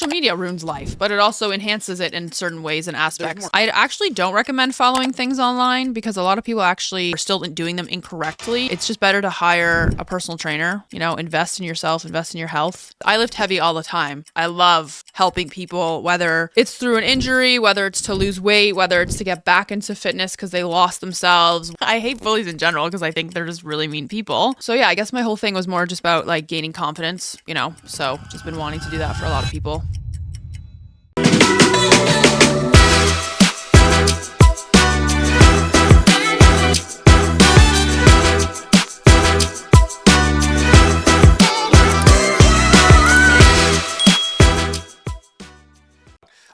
social media ruins life, but it also enhances it in certain ways and aspects. I actually don't recommend following things online because a lot of people actually are still doing them incorrectly. It's just better to hire a personal trainer, you know, invest in yourself, invest in your health. I lift heavy all the time. I love helping people, whether it's through an injury, whether it's to lose weight, whether it's to get back into fitness because they lost themselves. I hate bullies in general because I think they're just really mean people. So yeah, I guess my whole thing was more just about like gaining confidence, you know, so just been wanting to do that for a lot of people.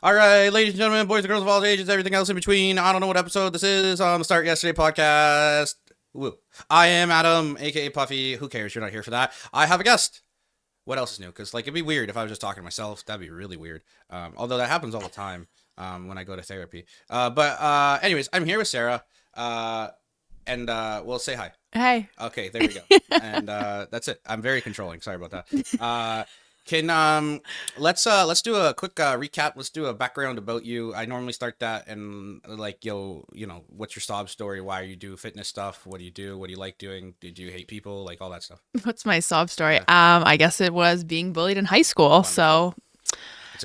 All right, ladies and gentlemen, boys and girls of all ages, everything else in between. I don't know what episode this is on the Start Yesterday podcast. Woo. I am Adam, aka Puffy. Who cares? You're not here for that. I have a guest. What else is new? Because like it'd be weird if I was just talking to myself. That'd be really weird. Although that happens all the time when I go to therapy. But anyways, I'm here with Sara. And we'll say hi. Hey. Okay, there we go. And that's it. I'm very controlling. Sorry about that. Let's do a quick recap. Let's do a background about you. I normally start that and like, you know, what's your sob story? Why you do fitness stuff? What do you do? What do you like doing? Did you hate people? Like all that stuff. What's my sob story? Yeah. I guess it was being bullied in high school. Wonderful. So,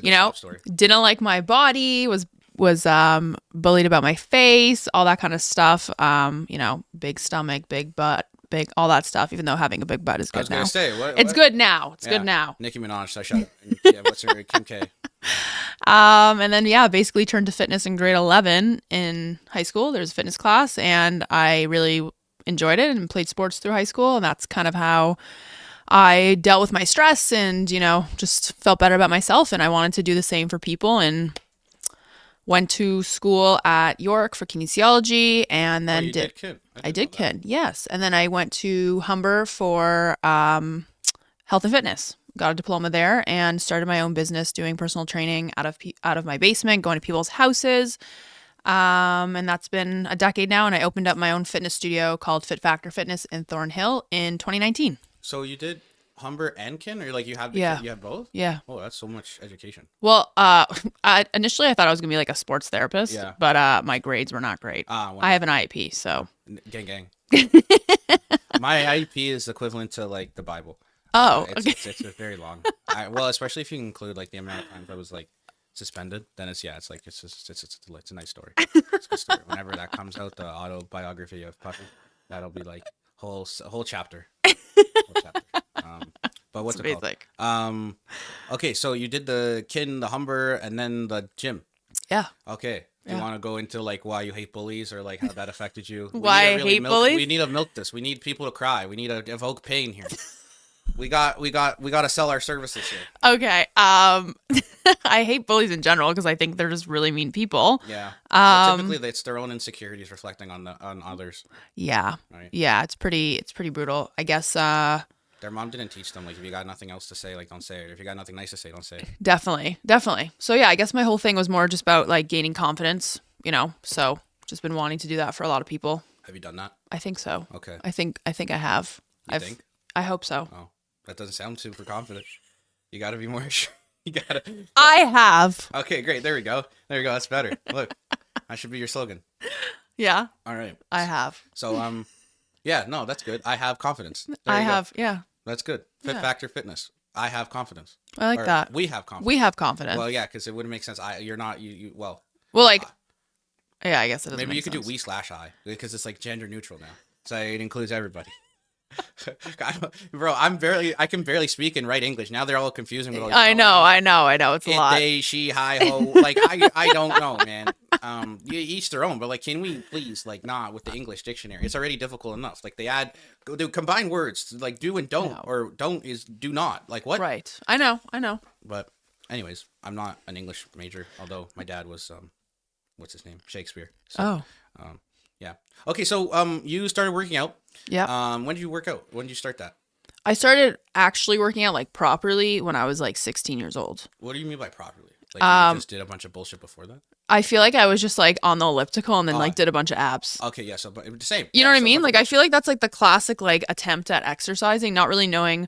you know, didn't like my body, was bullied about my face, all that kind of stuff. You know, big stomach, big butt, big, all that stuff, even though having a big butt is good now. It's good now. It's good now. Nicki Minaj, so shut up. Yeah, what's her, Kim K? And then, yeah, basically turned to fitness in grade 11 in high school. There's a fitness class and I really enjoyed it and played sports through high school. And that's kind of how I dealt with my stress and, you know, just felt better about myself. And I wanted to do the same for people and went to school at York for kinesiology and then did KIN. I did KIN, yes. And then I went to Humber for health and fitness. Got a diploma there and started my own business doing personal training out of my basement, going to people's houses. And that's been a decade now. And I opened up my own fitness studio called Fit Factor Fitness in Thornhill in 2019. So you did Humber and KIN, or like you have you have both? Yeah. Oh, that's so much education. Well, initially I thought I was gonna be like a sports therapist, yeah, but my grades were not great. I have an IEP, so gang. My IEP is equivalent to like the Bible. Oh, okay. It's very long. Well, especially if you include like the amount of times I was like suspended, then it's like it's a nice story. It's a good story. Whenever that comes out, the autobiography of Puffy, that'll be like whole chapter. Whole chapter. But what's it called? Okay, so you did the KIN, the Humber, and then the gym. Yeah. Okay. Do you want to go into like why you hate bullies or like how that affected you? Why I hate bullies? We need to milk this. We need people to cry. We need to evoke pain here. we got to sell our services here. Okay. I hate bullies in general because I think they're just really mean people. Yeah. Typically, it's their own insecurities reflecting on others. Yeah. Right? Yeah. It's pretty brutal. I guess. Their mom didn't teach them, like, if you got nothing else to say, like, don't say it. If you got nothing nice to say, don't say it. Definitely. So, yeah, I guess my whole thing was more just about, like, gaining confidence, you know? So, just been wanting to do that for a lot of people. Have you done that? I think so. Okay. I think I have. You think? I hope so. Oh, that doesn't sound super confident. You got to be more sure. I have. Okay, great. There we go. That's better. Look, that should be your slogan. Yeah. All right. I have. So, yeah, no, that's good. I have confidence. Yeah. That's good. Fit Factor Fitness. I have confidence. I like that. We have confidence. We have confidence. Well, yeah, because it wouldn't make sense. You're not, well, like, yeah, I guess it doesn't maybe make you could sense. do we/I because it's like gender neutral now. So it includes everybody. Bro, I can barely speak and write English. Now they're all confusing with all I know. It's a lot. They, she, hi, ho. Like, I don't know, man. Each their own, but like, can we please, like, not with the English dictionary? It's already difficult enough. Like, they combine words, like do and don't, or don't is do not. Like, what? Right. I know. But anyways, I'm not an English major, although my dad was, what's his name? Shakespeare. So, yeah. Okay, so you started working out. Yeah. When did you work out? When did you start that? I started actually working out like properly when I was like 16 years old. What do you mean by properly? Like you just did a bunch of bullshit before that? I feel like I was just like on the elliptical and then like did a bunch of abs. Okay, yeah, so but the same. You know what I mean? Like I feel like that's like the classic like attempt at exercising, not really knowing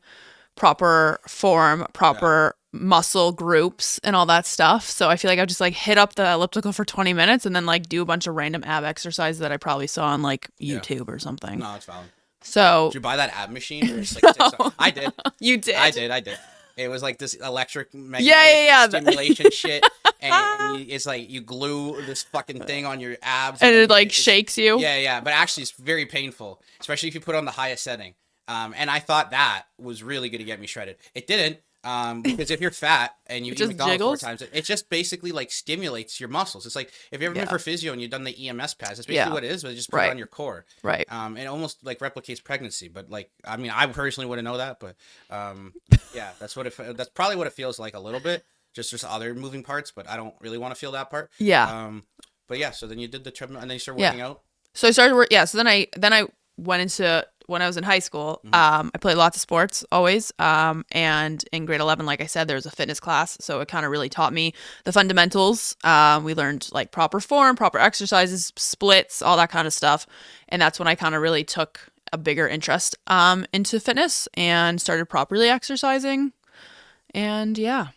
proper form, proper muscle groups and all that stuff. So I feel like I just like hit up the elliptical for 20 minutes and then like do a bunch of random ab exercises that I probably saw on like YouTube or something. No, it's valid. So Did you buy that ab machine? Where it's like No. I did. You did. I did. It was like this electric magnetic Yeah. stimulation shit, and it's like you glue this fucking thing on your abs, And it like shakes you. Yeah. But actually, it's very painful, especially if you put it on the highest setting. And I thought that was really going to get me shredded. It didn't. Because if you're fat and you eat McDonald's jiggles 4 times, it just basically like stimulates your muscles. It's like if you've ever been for physio and you've done the EMS pads, that's basically what it is, but just put it on your core. Right. It almost like replicates pregnancy, but like, I mean, I personally wouldn't know that, but yeah, that's probably what it feels like a little bit. Just other moving parts, but I don't really want to feel that part. Yeah. But yeah, so then you did the treadmill and then you started working out. So I started work. Yeah. So then I went into, when I was in high school, I played lots of sports always. And in grade 11, like I said, there was a fitness class. So it kind of really taught me the fundamentals. We learned like proper form, proper exercises, splits, all that kind of stuff. And that's when I kind of really took a bigger interest into fitness and started properly exercising. And yeah,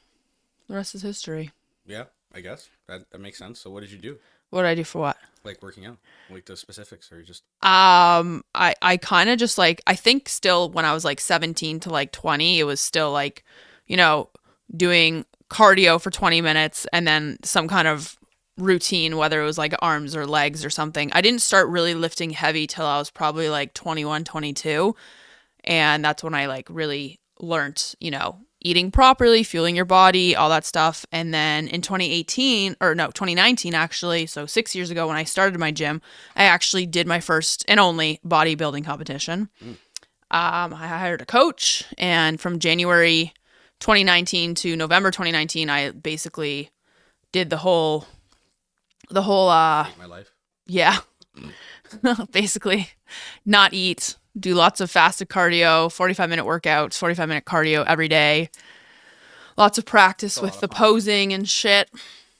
the rest is history. Yeah, I guess that makes sense. So what did you do? What did I do for what? Like working out, like the specifics, or just I kind of just like, I think still when I was like 17 to like 20, it was still like, you know, doing cardio for 20 minutes and then some kind of routine, whether it was like arms or legs or something. I didn't start really lifting heavy till I was probably like 21, 22. And that's when I like really learned, you know, eating properly, fueling your body, all that stuff. And then in 2019 actually, so 6 years ago when I started my gym, I actually did my first and only bodybuilding competition. I hired a coach, and from January 2019 to November 2019, I basically did the whole my life. Yeah. Basically not eat, do lots of fasted cardio, 45-minute workouts, 45-minute cardio every day. Lots of practice with the posing and shit.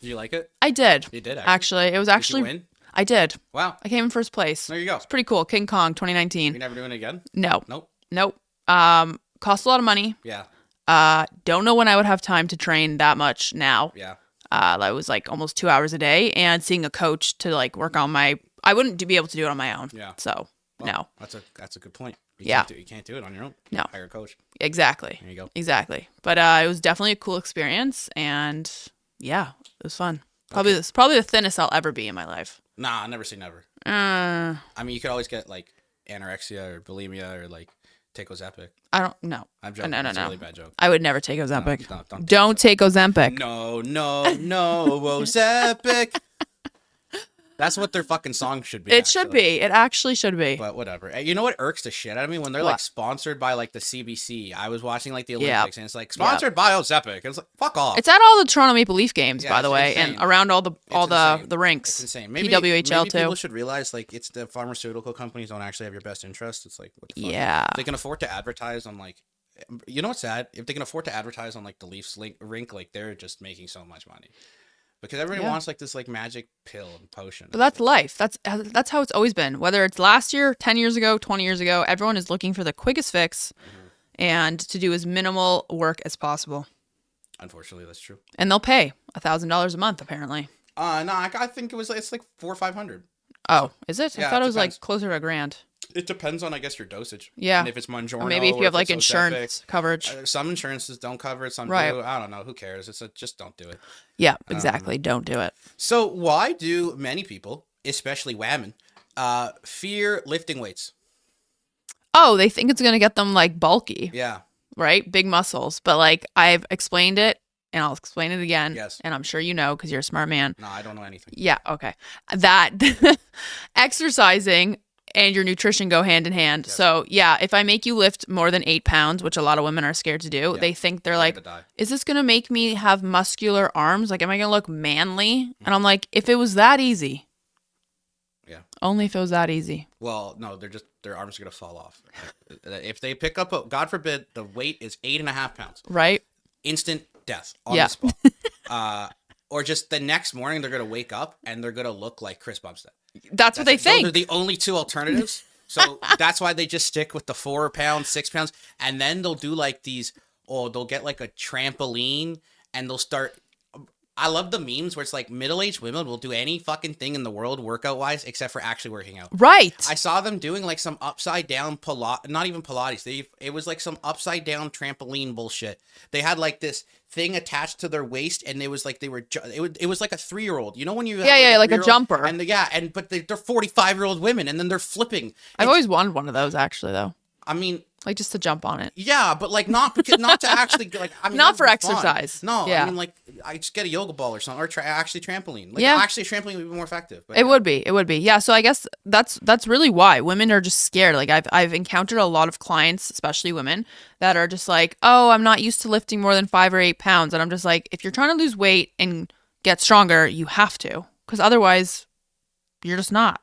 Did you like it? I did. You did, actually. It was actually. Did you win? I did. Wow. I came in first place. There you go. It's pretty cool. King Kong 2019. You're never doing it again? No. Nope. Cost a lot of money. Yeah. Don't know when I would have time to train that much now. Yeah. That was like almost 2 hours a day, and seeing a coach to like work on I wouldn't be able to do it on my own. Yeah. So no. That's a good point. You can't do it on your own. No. Hire a coach. Exactly. There you go. Exactly. But it was definitely a cool experience, and yeah, it was fun. Probably the thinnest I'll ever be in my life. Nah, never say never. I mean, you could always get like anorexia or bulimia or like take Ozempic. I don't know. I'm joking. No. It's a really bad joke. I would never take Ozempic. No, don't take Ozempic. No, Ozempic. That's what their fucking song should be. It should be. It actually should be. But whatever. You know what irks the shit out of me? When they're like sponsored by like the CBC. I was watching like the Olympics and it's like sponsored by Ozempic. It's like, fuck off. It's at all the Toronto Maple Leaf games, by the way, insane. and around all the rinks. It's insane. Maybe PWHL too. People should realize like it's the pharmaceutical companies don't actually have your best interest. It's like, what the fuck? Yeah. If they can afford to advertise on like, you know what's sad? If they can afford to advertise on like the Leafs rink, like they're just making so much money. Because everybody wants like this like magic pill and potion. But that's life. That's how it's always been. Whether it's last year, 10 years ago, 20 years ago, everyone is looking for the quickest fix and to do as minimal work as possible. Unfortunately, that's true. And they'll pay $1,000 a month, apparently. No, I think it's like $400 or $500. Oh, is it? Yeah, I thought it was depends. like closer to $1,000. It depends on, I guess, your dosage. Yeah. And if it's Mounjaro, Or maybe if you have like it's insurance Ozempic. coverage. Some insurances don't cover it. Some do. I don't know. Who cares? Just don't do it. Yeah, exactly. Don't do it. So why do many people, especially women, fear lifting weights? Oh, they think it's going to get them like bulky. Yeah. Right? Big muscles. But like I've explained it and I'll explain it again. Yes. And I'm sure you know because you're a smart man. No, I don't know anything. Yeah. Okay. That exercising and your nutrition go hand in hand. Yes. So yeah, if I make you lift more than 8 pounds, which a lot of women are scared to do, they think they're like, is this going to make me have muscular arms? Like, am I going to look manly? And I'm like, if it was that easy. Yeah. Only if it was that easy. Well, no, their arms are going to fall off. If they pick up, God forbid, the weight is 8.5 pounds. Right. Instant death on the spot. Or just the next morning, they're going to wake up and they're going to look like Chris Bumstead. That's what they think. Those are the only two alternatives. So that's why they just stick with the 4 pounds, 6 pounds. And then they'll do like these or they'll get like a trampoline and they'll start. I love the memes where it's like middle-aged women will do any fucking thing in the world workout-wise except for actually working out. Right. I saw them doing like some upside down not even Pilates. It was like some upside down trampoline bullshit. They had like this thing attached to their waist, and it was like it was like a 3-year-old. You know when you have Like a jumper. and but they're 45-year-old women, and then they're flipping. I've always wanted one of those actually, though. I mean, like just to jump on it. Yeah, but like not to actually like. I mean, not for exercise. Fun. No, yeah. I mean like I just get a yoga ball or something, or actually trampoline. Like, yeah, actually a trampoline would be more effective. But it would be. Yeah. So I guess that's really why women are just scared. Like I've encountered a lot of clients, especially women, that are just like, oh, I'm not used to lifting more than 5 or 8 pounds, and I'm just like, if you're trying to lose weight and get stronger, you have to, because otherwise, you're just not.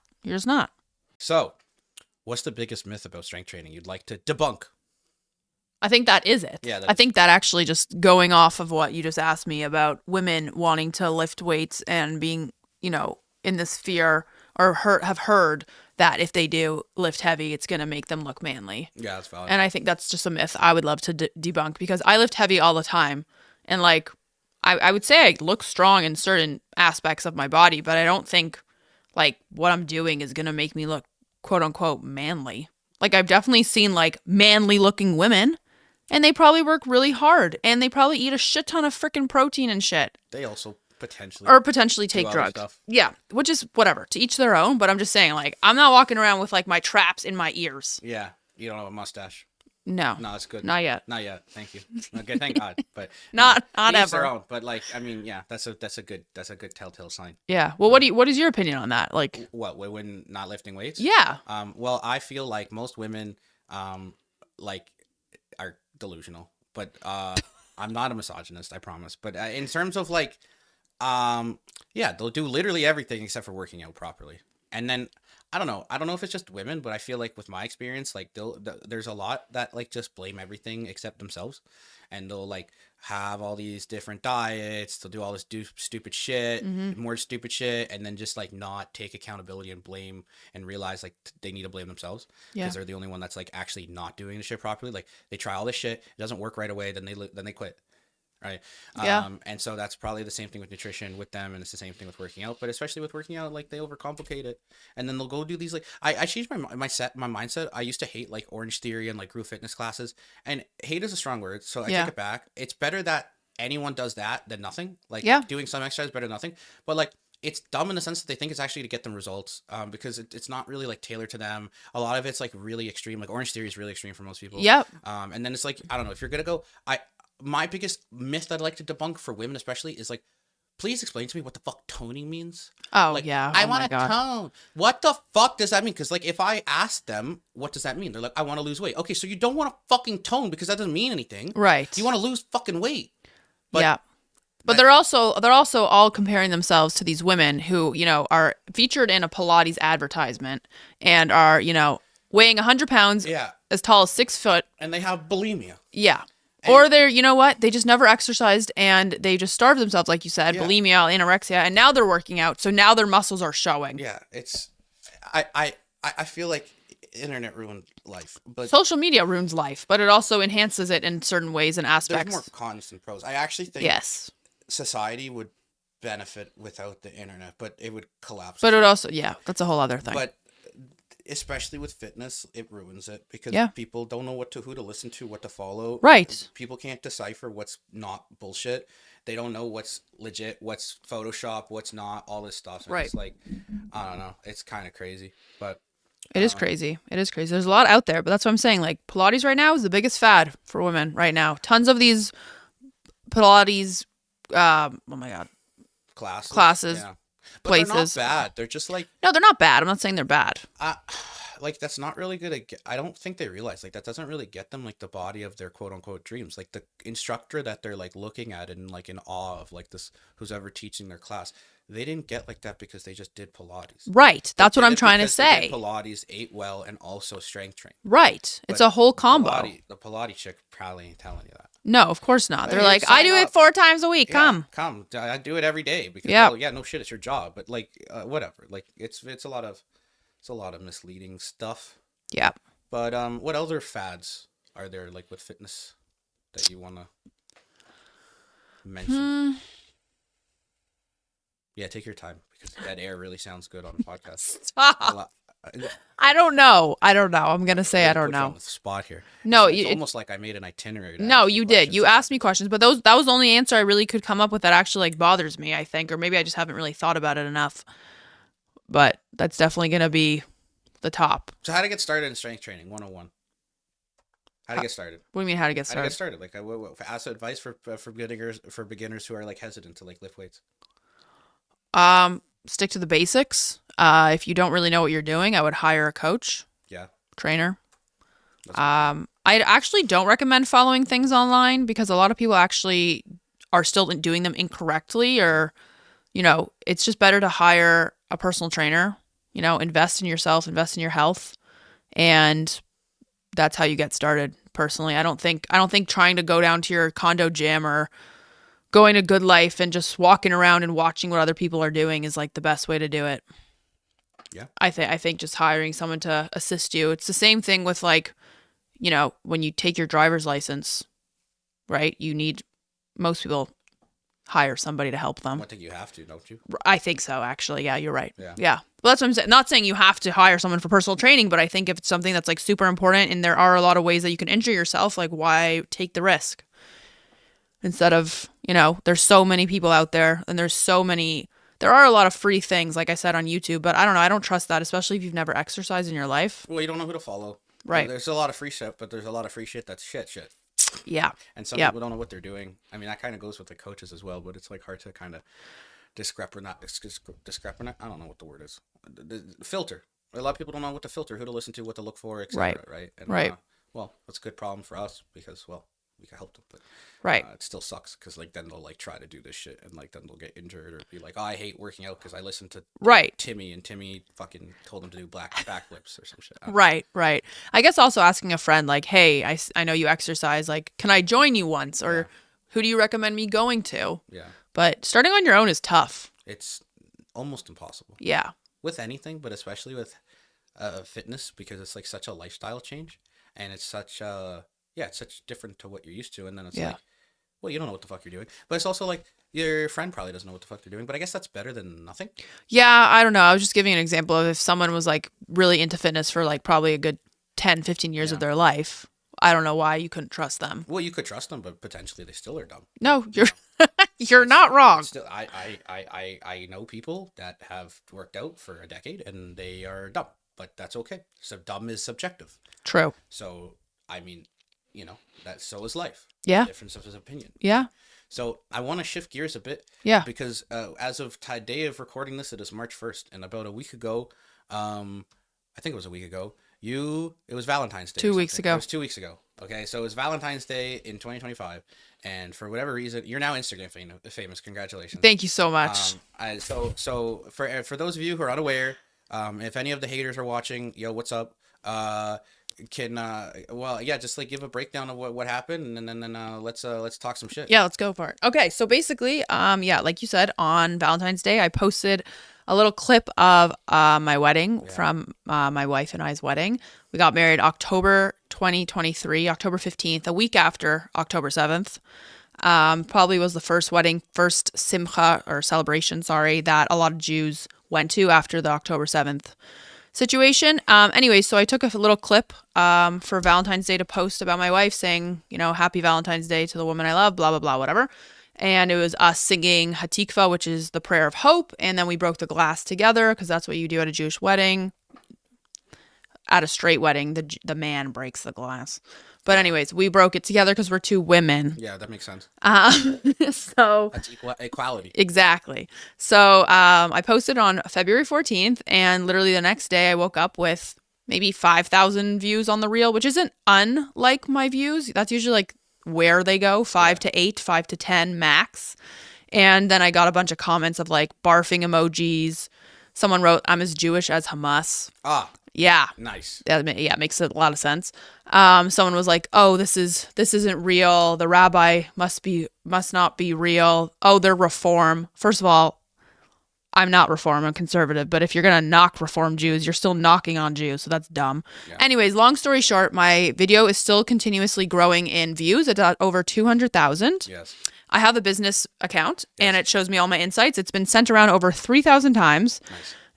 So, what's the biggest myth about strength training you'd like to debunk? I think that is it. Yeah, I think that actually, just going off of what you just asked me about women wanting to lift weights and being, in this fear or have heard that if they do lift heavy, it's going to make them look manly. Yeah, that's valid. And I think that's just a myth I would love to debunk, because I lift heavy all the time. And like, I would say I look strong in certain aspects of my body, but I don't think like what I'm doing is going to make me look quote unquote manly. Like, I've definitely seen like manly looking women, and they probably work really hard, and they probably eat a shit ton of freaking protein and shit. They also potentially take drugs. Yeah, which is whatever, to each their own. But I'm just saying, like, I'm not walking around with like my traps in my ears. Yeah, you don't have a mustache. No, it's good. Not yet. Thank you. Okay, thank God. But not ever. Their own. But like, I mean, yeah, that's a good telltale sign. Yeah. Well, what is your opinion on that? Like, what, when not lifting weights? Yeah. Well, I feel like most women, like, are delusional. But I'm not a misogynist, I promise. But in terms of like, yeah, they'll do literally everything except for working out properly. And then I don't know if it's just women, but I feel like with my experience, like there's a lot that like just blame everything except themselves, and they'll like have all these different diets, they'll do all this stupid shit, more stupid shit, and then just like not take accountability and blame and realize like they need to blame themselves because they're the only one that's like actually not doing the shit properly. Like, they try all this shit, it doesn't work right away, then they quit. Right. Yeah. And so that's probably the same thing with nutrition with them, and it's the same thing with working out, but especially with working out, like, they overcomplicate it, and then they'll go do these like I changed my mindset. I used to hate like Orange Theory and like group fitness classes, and hate is a strong word, so I take it back. It's better that anyone does that than nothing. Like, doing some exercise is better than nothing, but like, it's dumb in the sense that they think it's actually to get them results, because it's not really like tailored to them. A lot of it's like really extreme. Like, Orange Theory is really extreme for most people. Yep. And then it's like, I don't know, if you're gonna go, my biggest myth that I'd like to debunk for women especially is like, please explain to me what the fuck toning means. Oh, like, yeah. I want to tone. What the fuck does that mean? Because like, if I ask them, what does that mean? They're like, I want to lose weight. Okay, so you don't want to fucking tone because that doesn't mean anything. Right. You want to lose fucking weight. But, yeah. But they're also all comparing themselves to these women who, are featured in a Pilates advertisement and are, weighing 100 pounds, as tall as 6 foot. And they have bulimia. Yeah. Or they're, they just never exercised and they just starved themselves, like you said, bulimia, anorexia, and now they're working out, so now their muscles are showing. Yeah, I feel like internet ruined life, but social media ruins life, but it also enhances it in certain ways and aspects. There's more cons than pros. I actually think society would benefit without the internet, but it would collapse. But it also, that's a whole other thing. But especially with fitness, it ruins it because people don't know who to listen to, what to follow. Right. People can't decipher what's not bullshit. They don't know what's legit, what's Photoshop, what's not, all this stuff. So it's like, I don't know. It's kind of crazy, but it is crazy. It is crazy. There's a lot out there, but that's what I'm saying. Like, Pilates right now is the biggest fad for women right now. Tons of these Pilates, oh my God, classes. Yeah. But places. They're not bad. They're just like, no, they're not bad. I'm not saying they're bad. Like, that's not really gonna get, I don't think they realize like that doesn't really get them like the body of their quote unquote dreams. Like, the instructor that they're like looking at and like in awe of, like, this, who's ever teaching their class, they didn't get like that because they just did Pilates. Right. That's what I'm trying to say. They did Pilates, ate well, and also strength trained. Right. It's a whole combo. The Pilates chick probably ain't telling you that. No, of course not. They're like, I do it 4 times a week. Come. I do it every day because no shit, it's your job. But like, whatever. Like, it's a lot of misleading stuff. Yeah. But what other fads are there like with fitness? that you want to mention? Yeah, take your time because dead air really sounds good on the podcast. Stop. I don't know. I'm gonna say I don't put you on know. the spot here. No, it's almost like I made an itinerary. No, you did. You asked me questions, but that was the only answer I really could come up with that actually like bothers me, I think, or maybe I just haven't really thought about it enough. But that's definitely gonna be the top. So how to get started in strength training 101. How to get started? What do you mean how to get started? How to get started? Like, ask advice for beginners who are like hesitant to like lift weights. Stick to the basics. If you don't really know what you're doing, I would hire a coach. Yeah. Trainer. I actually don't recommend following things online because a lot of people actually are still doing them incorrectly, or, you know, it's just better to hire a personal trainer, you know, invest in yourself, invest in your health. And that's how you get started. Personally, I don't think trying to go down to your condo gym or going to Good Life and just walking around and watching what other people are doing is like the best way to do it. Yeah. I think just hiring someone to assist you. It's the same thing with like, you know, when you take your driver's license, right? Most people hire somebody to help them. I think you have to, don't you? I think so, actually. Yeah, you're right. Yeah. Well, that's what I'm saying. Not saying you have to hire someone for personal training, but I think if it's something that's like super important and there are a lot of ways that you can injure yourself, like why take the risk? Instead of, you know, there's so many people out there and there are a lot of free things, like I said, on YouTube, but I don't know. I don't trust that, especially if you've never exercised in your life. Well, you don't know who to follow. Right. There's a lot of free shit, but there's a lot of free shit that's shit. Yeah. And some people don't know what they're doing. I mean, that kind of goes with the coaches as well, but it's like hard to kind of discrepinate. I don't know what the word is. The filter. A lot of people don't know what to filter, who to listen to, what to look for, etc. Right. And, right. Well, that's a good problem for us because, well, we can help them, but it still sucks because like then they'll like try to do this shit and like then they'll get injured or be like, oh, I hate working out because I listened to Timmy and Timmy fucking told him to do backflips or some shit. Right. I guess also asking a friend like, hey, I know you exercise, like, can I join you once, or who do you recommend me going to? Yeah. But starting on your own is tough. It's almost impossible. Yeah. With anything, but especially with fitness because it's like such a lifestyle change and it's such it's such different to what you're used to. And then it's like, well, you don't know what the fuck you're doing. But it's also like your friend probably doesn't know what the fuck they're doing. But I guess that's better than nothing. Yeah, I don't know. I was just giving an example of if someone was like really into fitness for like probably a good 10, 15 years of their life. I don't know why you couldn't trust them. Well, you could trust them, but potentially they still are dumb. No, you're not wrong. Still, I know people that have worked out for a decade and they are dumb, but that's okay. So dumb is subjective. True. So, I mean, you know, so is life. Yeah. Difference of his opinion. Yeah. So I want to shift gears a bit. Yeah. Because as of today of recording this, it is March 1st. And about a week ago, I think it was a week ago, it was Valentine's Day. 2 weeks ago. It was 2 weeks ago. Okay. So it was Valentine's Day in 2025. And for whatever reason, you're now Instagram famous. Congratulations. Thank you so much. So for those of you who are unaware, if any of the haters are watching, yo, what's up? Just like give a breakdown of what happened and then let's talk some shit. Yeah, let's go for it. Okay, so basically, like you said, on Valentine's Day, I posted a little clip of my wedding from my wife and I's wedding. We got married October 2023, October 15th, a week after October 7th. Probably was the first simcha or celebration, that a lot of Jews went to after the October 7th situation. Anyway, so I took a little clip for Valentine's Day to post about my wife saying, you know, happy Valentine's Day to the woman I love, blah, blah, blah, whatever. And it was us singing Hatikva, which is the prayer of hope. And then we broke the glass together because that's what you do at a Jewish wedding. At a straight wedding, the man breaks the glass. But anyways, we broke it together because we're two women. Yeah, that makes sense. So that's equality. Exactly. So I posted on February 14th, and literally the next day I woke up with maybe 5,000 views on the reel, which isn't unlike my views. That's usually like where they go, 5 to 8, 5 to 10 max. And then I got a bunch of comments of like barfing emojis. Someone wrote, I'm as Jewish as Hamas. Ah. Yeah. Nice. Yeah, it makes a lot of sense. Someone was like, "Oh, this isn't real. The rabbi must not be real. Oh, they're reform." First of all, I'm not Reform, I'm conservative, but if you're going to knock Reform Jews, you're still knocking on Jews, so that's dumb. Yeah. Anyways, long story short, my video is still continuously growing in views. It's at over 200,000. Yes. I have a business account, and it shows me all my insights. It's been sent around over 3,000 times.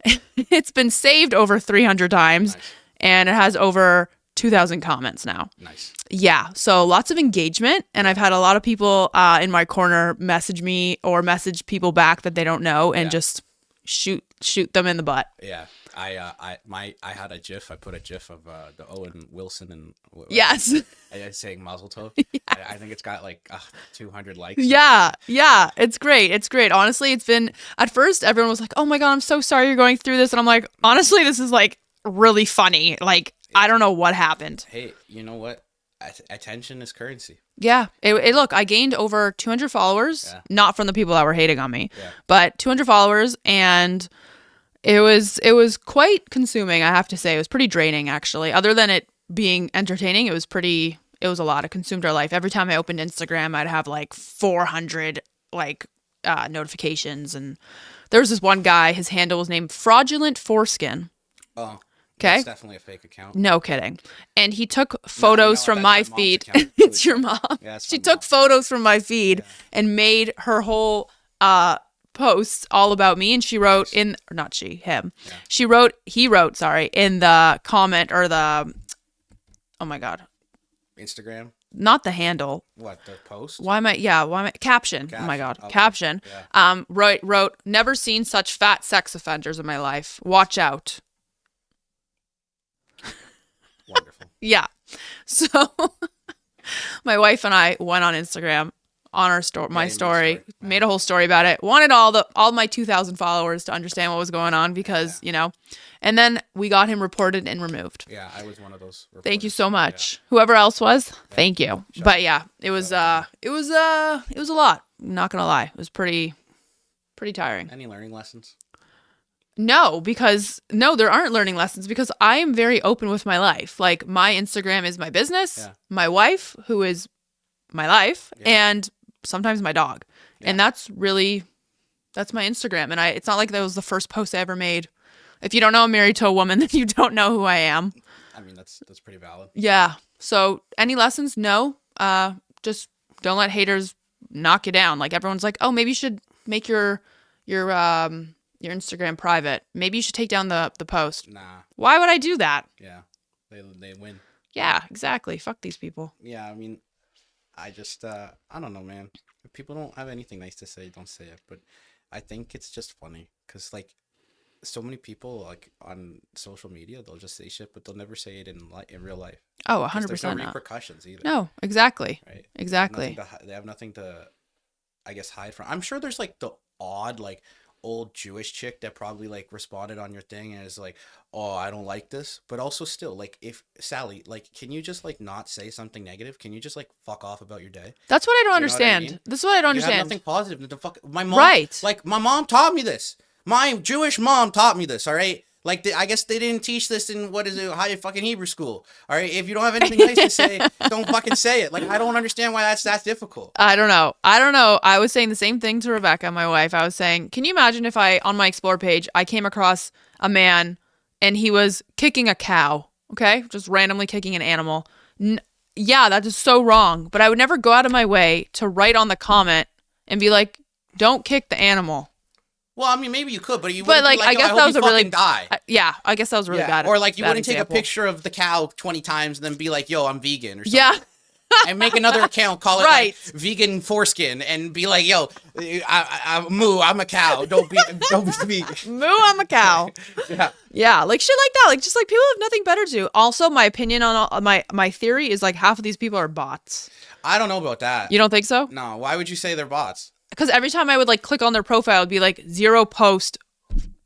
Nice. It's been saved over 300 times, nice. And it has over 2,000 comments now. Nice. Yeah, so lots of engagement, and I've had a lot of people in my corner message me or message people back that they don't know and just shoot them in the butt. Yeah. I had a GIF. I put a GIF of the Owen Wilson and yes, saying Mazel Tov. Yeah. I think it's got like 200 likes. Yeah, it's great. It's great. Honestly, it's been at first everyone was like, "Oh my god, I'm so sorry you're going through this," and I'm like, honestly, this is like really funny. Like I don't know what happened. Hey, you know what? Attention is currency. Yeah. Look, I gained over 200 followers, not from the people that were hating on me, but 200 followers, and it was quite consuming, I have to say. It was pretty draining, actually. Other than it being entertaining, it was a lot. It consumed our life. Every time I opened Instagram, I'd have like 400 notifications, and there was this one guy, his handle was named Fraudulent Foreskin. Oh. Okay. That's definitely a fake account. No kidding. And he took photos from my feed. It's your mom. Yeah, she took photos from my feed and made her whole posts all about me. And she wrote him. He wrote, in the comment or oh my God. Instagram? Not the handle. What, the post? Caption. Oh my God. Okay. Caption. Yeah. Wrote, never seen such fat sex offenders in my life. Watch out. Wonderful. Yeah. So my wife and I went on Instagram on our story, made a whole story about it. Wanted all my 2,000 followers to understand what was going on because, and then we got him reported and removed. Yeah, I was one of those reporters. Thank you so much. Yeah. Whoever else was, thank you. But yeah, it was a lot. I'm not going to lie. It was pretty tiring. Any learning lessons? No, there aren't learning lessons because I am very open with my life. Like my Instagram is my business, my wife, who is my life, and sometimes my dog. Yeah. And that's my Instagram. And it's not like that was the first post I ever made. If you don't know I'm married to a woman, then you don't know who I am. I mean, that's pretty valid. Yeah. So any lessons? No. Just don't let haters knock you down. Like everyone's like, oh, maybe you should make your Instagram private. Maybe you should take down the post. Nah. Why would I do that? Yeah. They win. Yeah, exactly. Fuck these people. Yeah, I mean, I just, I don't know, man. If people don't have anything nice to say, don't say it. But I think it's just funny because, like, so many people, like, on social media, they'll just say shit, but they'll never say it in real life. Oh, 100%. There's no repercussions either. No, exactly. Right? Exactly. They have nothing to, I guess, hide from. I'm sure there's, like, the odd, like, old Jewish chick that probably like responded on your thing and is like, oh, I don't like this, but also still, like, if Sally, like, can you just like not say something negative? Can you just like fuck off about your day? That's what I don't understand. What I mean? This is what I don't understand. Have nothing positive to fuck. My mom, like, my mom taught me this. My Jewish mom taught me this. All right. Like, I guess they didn't teach this in, high fucking Hebrew school. All right. If you don't have anything nice to say, don't fucking say it. Like, I don't understand why that's difficult. I don't know. I was saying the same thing to Rebecca, my wife. I was saying, can you imagine if on my Explore page, I came across a man and he was kicking a cow, okay? Just randomly kicking an animal. Yeah, that is so wrong. But I would never go out of my way to write on the comment and be like, don't kick the animal. Well, I mean, maybe you could, but you wouldn't. But like, I guess that was a really die. Yeah, I guess that was really bad. Or like, you wouldn't take a picture of the cow 20 times and then be like, "Yo, I'm vegan" or something. Yeah. And make another account, call it like vegan foreskin, and be like, "Yo, moo, I'm a cow. Don't be vegan. Moo, I'm a cow." Yeah, like shit like that. Like just like people have nothing better to do. Also, my opinion on my theory is like half of these people are bots. I don't know about that. You don't think so? No. Why would you say they're bots? Because every time I would like click on their profile, it'd be like 0 post,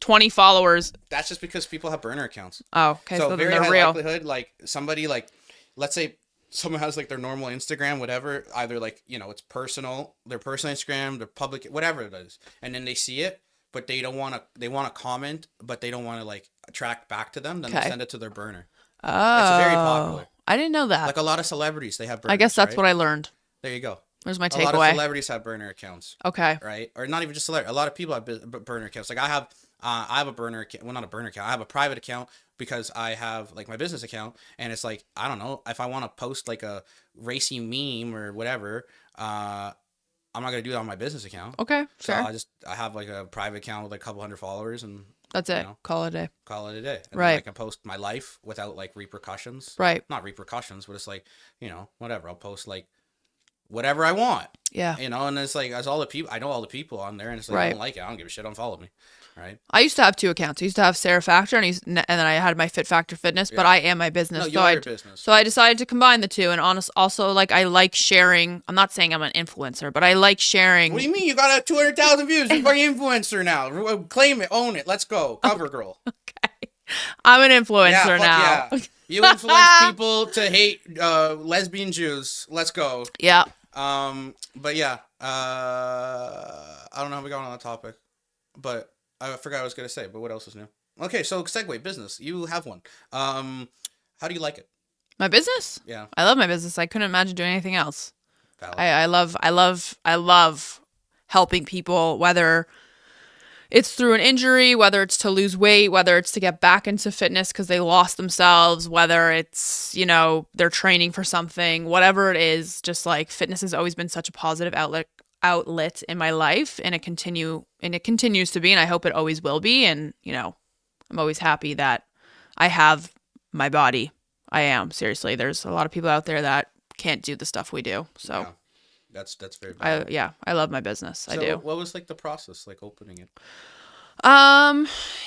20 followers. That's just because people have burner accounts. Oh, okay. So very they're high real. likelihood, like somebody like, let's say someone has like their normal Instagram, whatever, either like, it's personal, their personal Instagram, their public, whatever it is. And then they see it, but they want to comment, but they don't want to like track back to them. Then they send it to their burner. Oh. It's very popular. I didn't know that. Like a lot of celebrities, they have burners. I guess that's what I learned. There you go. Where's my A lot of takeaway? celebrities have burner accounts, Okay. right? Or not even just celebrity. A lot of people have burner accounts. Like I have a burner account. Well, not a burner account. I have a private account because I have like my business account, and it's like I don't know if I want to post like a racy meme or whatever. I'm not gonna do it on my business account. Okay. So Fair. I have like a private account with like a couple hundred followers, and That's you it. know, Call it a day. call it a day. And then I Right. can post my life without like repercussions. Right. Not repercussions, but it's like, whatever. I'll post like whatever I want. Yeah. And it's like as all the people I know all the people on there, and it's like I Right. don't like it. I don't give a shit. Unfollow me. Right. I used to have 2 accounts. I used to have Sara Factor and then I had my Fit Factor Fitness, but Yeah. I am my business. No, you so are I your business. so I decided to combine the two and also like I like sharing. I'm not saying I'm an influencer, but I like sharing. What do you mean? You got 200,000 views. You're a influencer now. Claim it. Own it. Let's go. Cover girl. Okay. I'm an influencer Yeah, fuck now. yeah. You influence people to hate lesbian Jews. Let's go. Yeah. But yeah. I don't know how we got on that topic, but I forgot what I was gonna say. But what else is new? Okay, so segue business. You have one. How do you like it? My business? Yeah. I love my business. I couldn't imagine doing anything else. Valid. I love helping people, whether it's through an injury, whether it's to lose weight, whether it's to get back into fitness because they lost themselves, whether it's, they're training for something, whatever it is, just like fitness has always been such a positive outlet in my life, and it continues to be, and I hope it always will be. And, I'm always happy that I have my body. I am, seriously. There's a lot of people out there that can't do the stuff we do. So Yeah. That's very valid. I love my business. So I do. what was like the process, like opening it?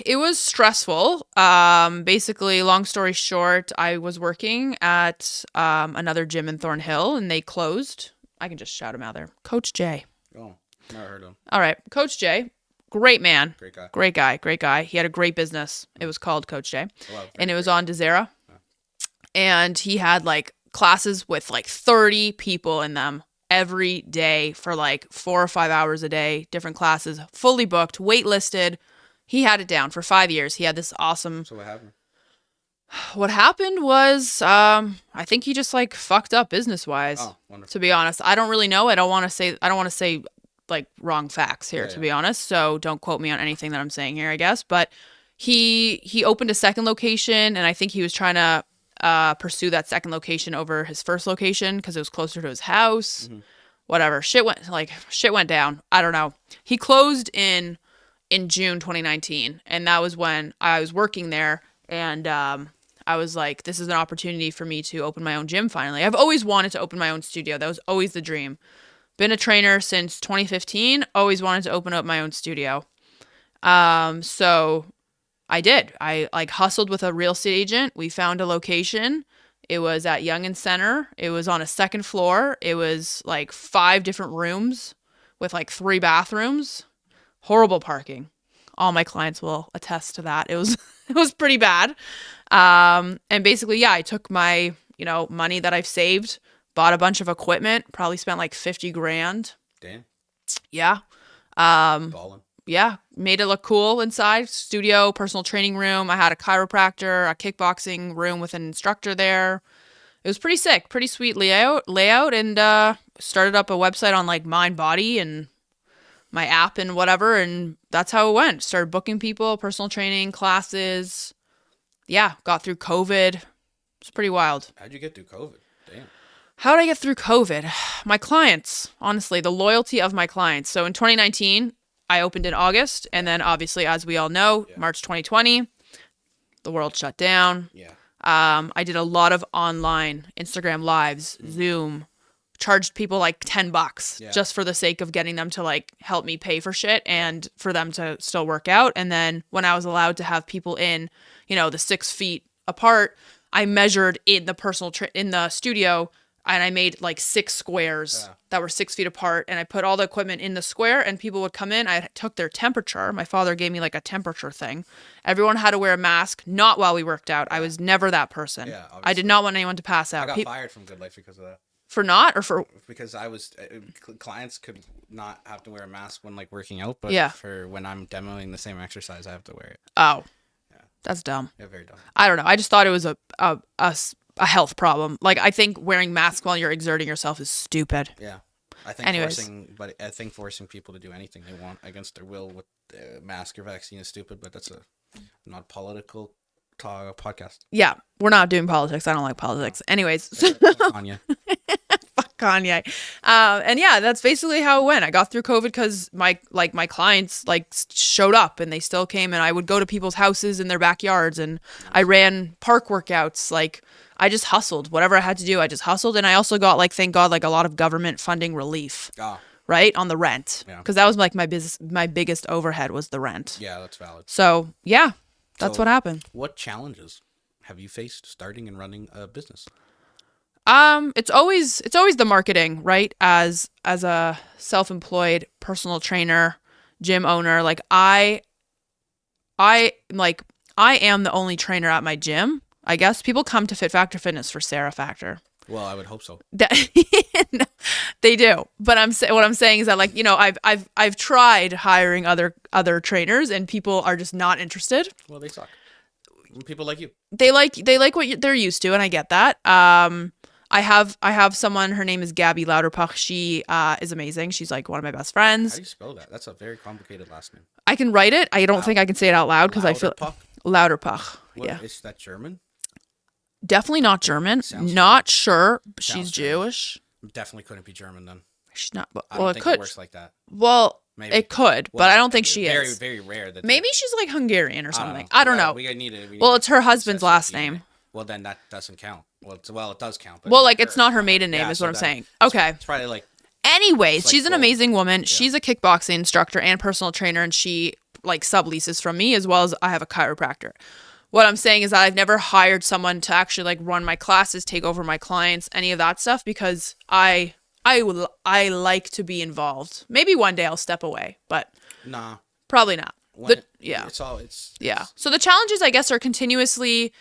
It was stressful. Basically, long story short, I was working at another gym in Thornhill and they closed. I can just shout him out there. Coach Jay. Oh, never heard of him. All right. Coach Jay. Great man. Great guy. Great guy. He had a great business. It was called Coach Jay. And it was great. on Desera. Yeah. And he had like classes with like 30 people in them every day for like 4 or 5 hours a day, different classes, fully booked, waitlisted. He had it down for 5 years. He had this awesome. So what happened? What happened was, I think he just like fucked up business wise. Oh, wonderful. To be honest, I don't really know. I don't want to say like wrong facts here, to be honest. So don't quote me on anything that I'm saying here, I guess. But he opened a second location, and I think he was trying to pursue that second location over his first location because it was closer to his house. Mm-hmm. Whatever. Shit went down. I don't know. He closed in June 2019, and that was when I was working there, and I was like, this is an opportunity for me to open my own gym finally. I've always wanted to open my own studio. That was always the dream. Been a trainer since 2015. Always wanted to open up my own studio. So I did. I like hustled with a real estate agent. We found a location. It was at Yonge & Center. It was on a second floor. It was like 5 different rooms with like 3 bathrooms. Horrible parking. All my clients will attest to that. It was pretty bad. And basically, I took my, money that I've saved, bought a bunch of equipment, probably spent like 50 grand. Damn. Yeah. Ballin'. Yeah, made it look cool inside. Studio, personal training room. I had a chiropractor, a kickboxing room with an instructor there. It was pretty sick, pretty sweet layout, and started up a website on like Mind Body and my app and whatever, and that's how it went. Started booking people, personal training, classes. Yeah, got through COVID. It's pretty wild. How'd you get through COVID? Damn. How did I get through COVID? My clients, honestly, the loyalty of my clients. So in 2019, I opened in August, and then obviously, as we all know, March 2020, the world shut down. Yeah. I did a lot of online Instagram lives, Zoom, charged people like $10 just for the sake of getting them to like help me pay for shit and for them to still work out. And then when I was allowed to have people in, the 6 feet apart, I measured in the in the studio, and I made like 6 squares that were 6 feet apart, and I put all the equipment in the square, and people would come in. I took their temperature. My father gave me like a temperature thing. Everyone had to wear a mask, not while we worked out. I was never that person. Yeah, I did not want anyone to pass out. I got fired from Good Life because of that. For not, or for? Because I was, clients could not have to wear a mask when like working out, but for when I'm demoing the same exercise, I have to wear it. Oh. Yeah. That's dumb. Yeah, very dumb. I don't know. I just thought it was a health problem. Like, I think wearing masks while you're exerting yourself is stupid. Yeah. Anyways, I think forcing people to do anything they want against their will with the mask or vaccine is stupid. But that's a not political podcast. yeah, we're not doing politics. I don't like politics. Anyways, Anya. fuck Kanye. And yeah, that's basically how it went. I got through COVID because my clients showed up and they still came, and I would go to people's houses in their backyards, and I ran park workouts. Like, I just hustled. Whatever I had to do, I just hustled. And I also got, like, thank God, like a lot of government funding relief. Oh. Right? On the rent. Yeah. Because that was like my biggest overhead was the rent. Yeah, that's valid. So yeah, that's what happened. What challenges have you faced starting and running a business? It's always the marketing, right? As a self-employed personal trainer, gym owner, like I am the only trainer at my gym. I guess people come to Fit Factor Fitness for Sara Factor. Well, I would hope so. They do, but what I'm saying is that, like, you know, I've tried hiring other trainers, and people are just not interested. Well, they suck. People like you. They like what they're used to, and I get that. I have someone. Her name is Gabby Lauterpach. She is amazing. She's like one of my best friends. How do you spell that? That's a very complicated last name. I can write it. I don't think I can say it out loud because I feel Lauterpach. Yeah. Is that German? Definitely not German. Not sure. She's Jewish. Definitely couldn't be German then. She's not. I Well, don't it think could. it works like that. Well, Maybe. it could, but I don't think she very, is. Very rare. That Maybe she's like Hungarian or something. I I don't know. We need it. Well, it's her husband's last name. Well, then that doesn't count. Well, it does count. But Well, like, it's not her maiden name, is what I'm saying. Okay. It's probably like. Anyways, she's an amazing woman. Yeah. She's a kickboxing instructor and personal trainer, and she like subleases from me, as well as I have a chiropractor. What I'm saying is that I've never hired someone to actually like run my classes, take over my clients, any of that stuff, because I like to be involved. Maybe one day I'll step away, but nah, probably not. Yeah. It's So the challenges, I guess, are continuously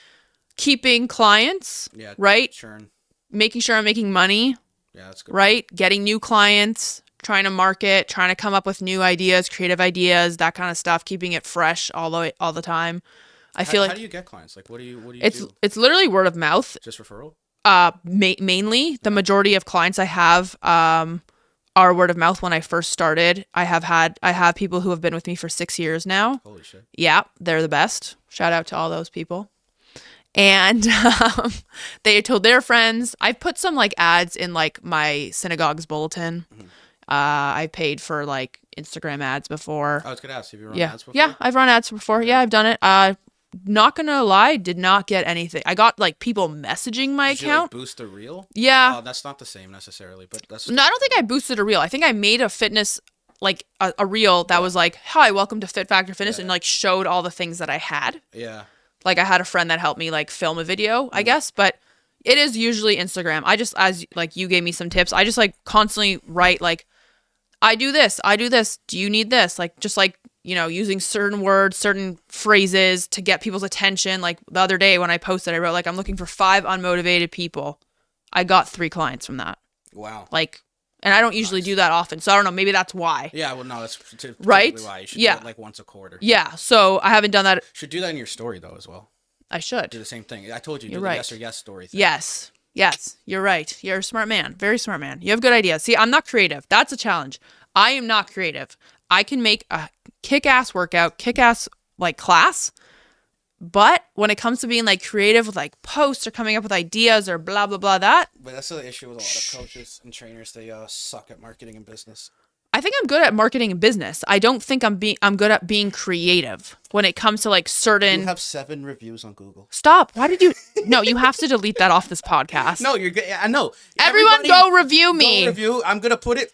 keeping clients, right? Churn. Making sure I'm making money. Yeah, that's good. Right? Getting new clients, trying to market, trying to come up with new ideas, creative ideas, that kind of stuff, keeping it fresh all the time. I feel like how do you get clients? Like, what do you do? It's literally word of mouth. Just referral? Mainly the majority of clients I have are word of mouth. When I first started, I have people who have been with me for 6 years now. Holy shit. Yeah, they're the best. Shout out to all those people. And they told their friends. I've put some like ads in like my synagogue's bulletin. Mm-hmm. I paid for like Instagram ads before. I was gonna ask, have you run ads before? Yeah, I've run ads before. Yeah, I've done it. Not gonna lie, did not get anything. I got like people messaging my account. You, like, boost a reel? Yeah. Oh, that's not the same necessarily, but that's. No, I don't think I boosted a reel. I think I made a fitness like a reel that was like, "Hi, welcome to Fit Factor Fitness," and like showed all the things that I had. Yeah. Like, I had a friend that helped me like film a video, I guess, but it is usually Instagram. I just, as like you gave me some tips, I just like constantly write like, I do this. Do you need this? Like, just like, you know, using certain words, certain phrases to get people's attention. Like the other day when I posted, I wrote like, I'm looking for 5 unmotivated people. I got 3 clients from that. Wow. Like, and I don't usually do that often. So I don't know. Maybe that's why. Yeah. Well, no, that's right. Why. You should do it like once a quarter. Yeah. So I haven't done that. Should do that in your story though, as well. I should do the same thing. I told you, You're do right. the yes or yes story thing. Yes. You're right. You're a smart man. Very smart man. You have good ideas. See, I'm not creative. That's a challenge. I am not creative. I can make a kick-ass workout, kick-ass like class. But when it comes to being like creative with like posts or coming up with ideas or blah, blah, blah, that. But that's the issue with a lot of coaches and trainers. They suck at marketing and business. I think I'm good at marketing and business. I don't think I'm good at being creative when it comes to like certain. You have 7 reviews on Google. Stop. Why did you? No, you have to delete that off this podcast. No, you're good. I know. Everyone go review me. Go review. I'm going to put it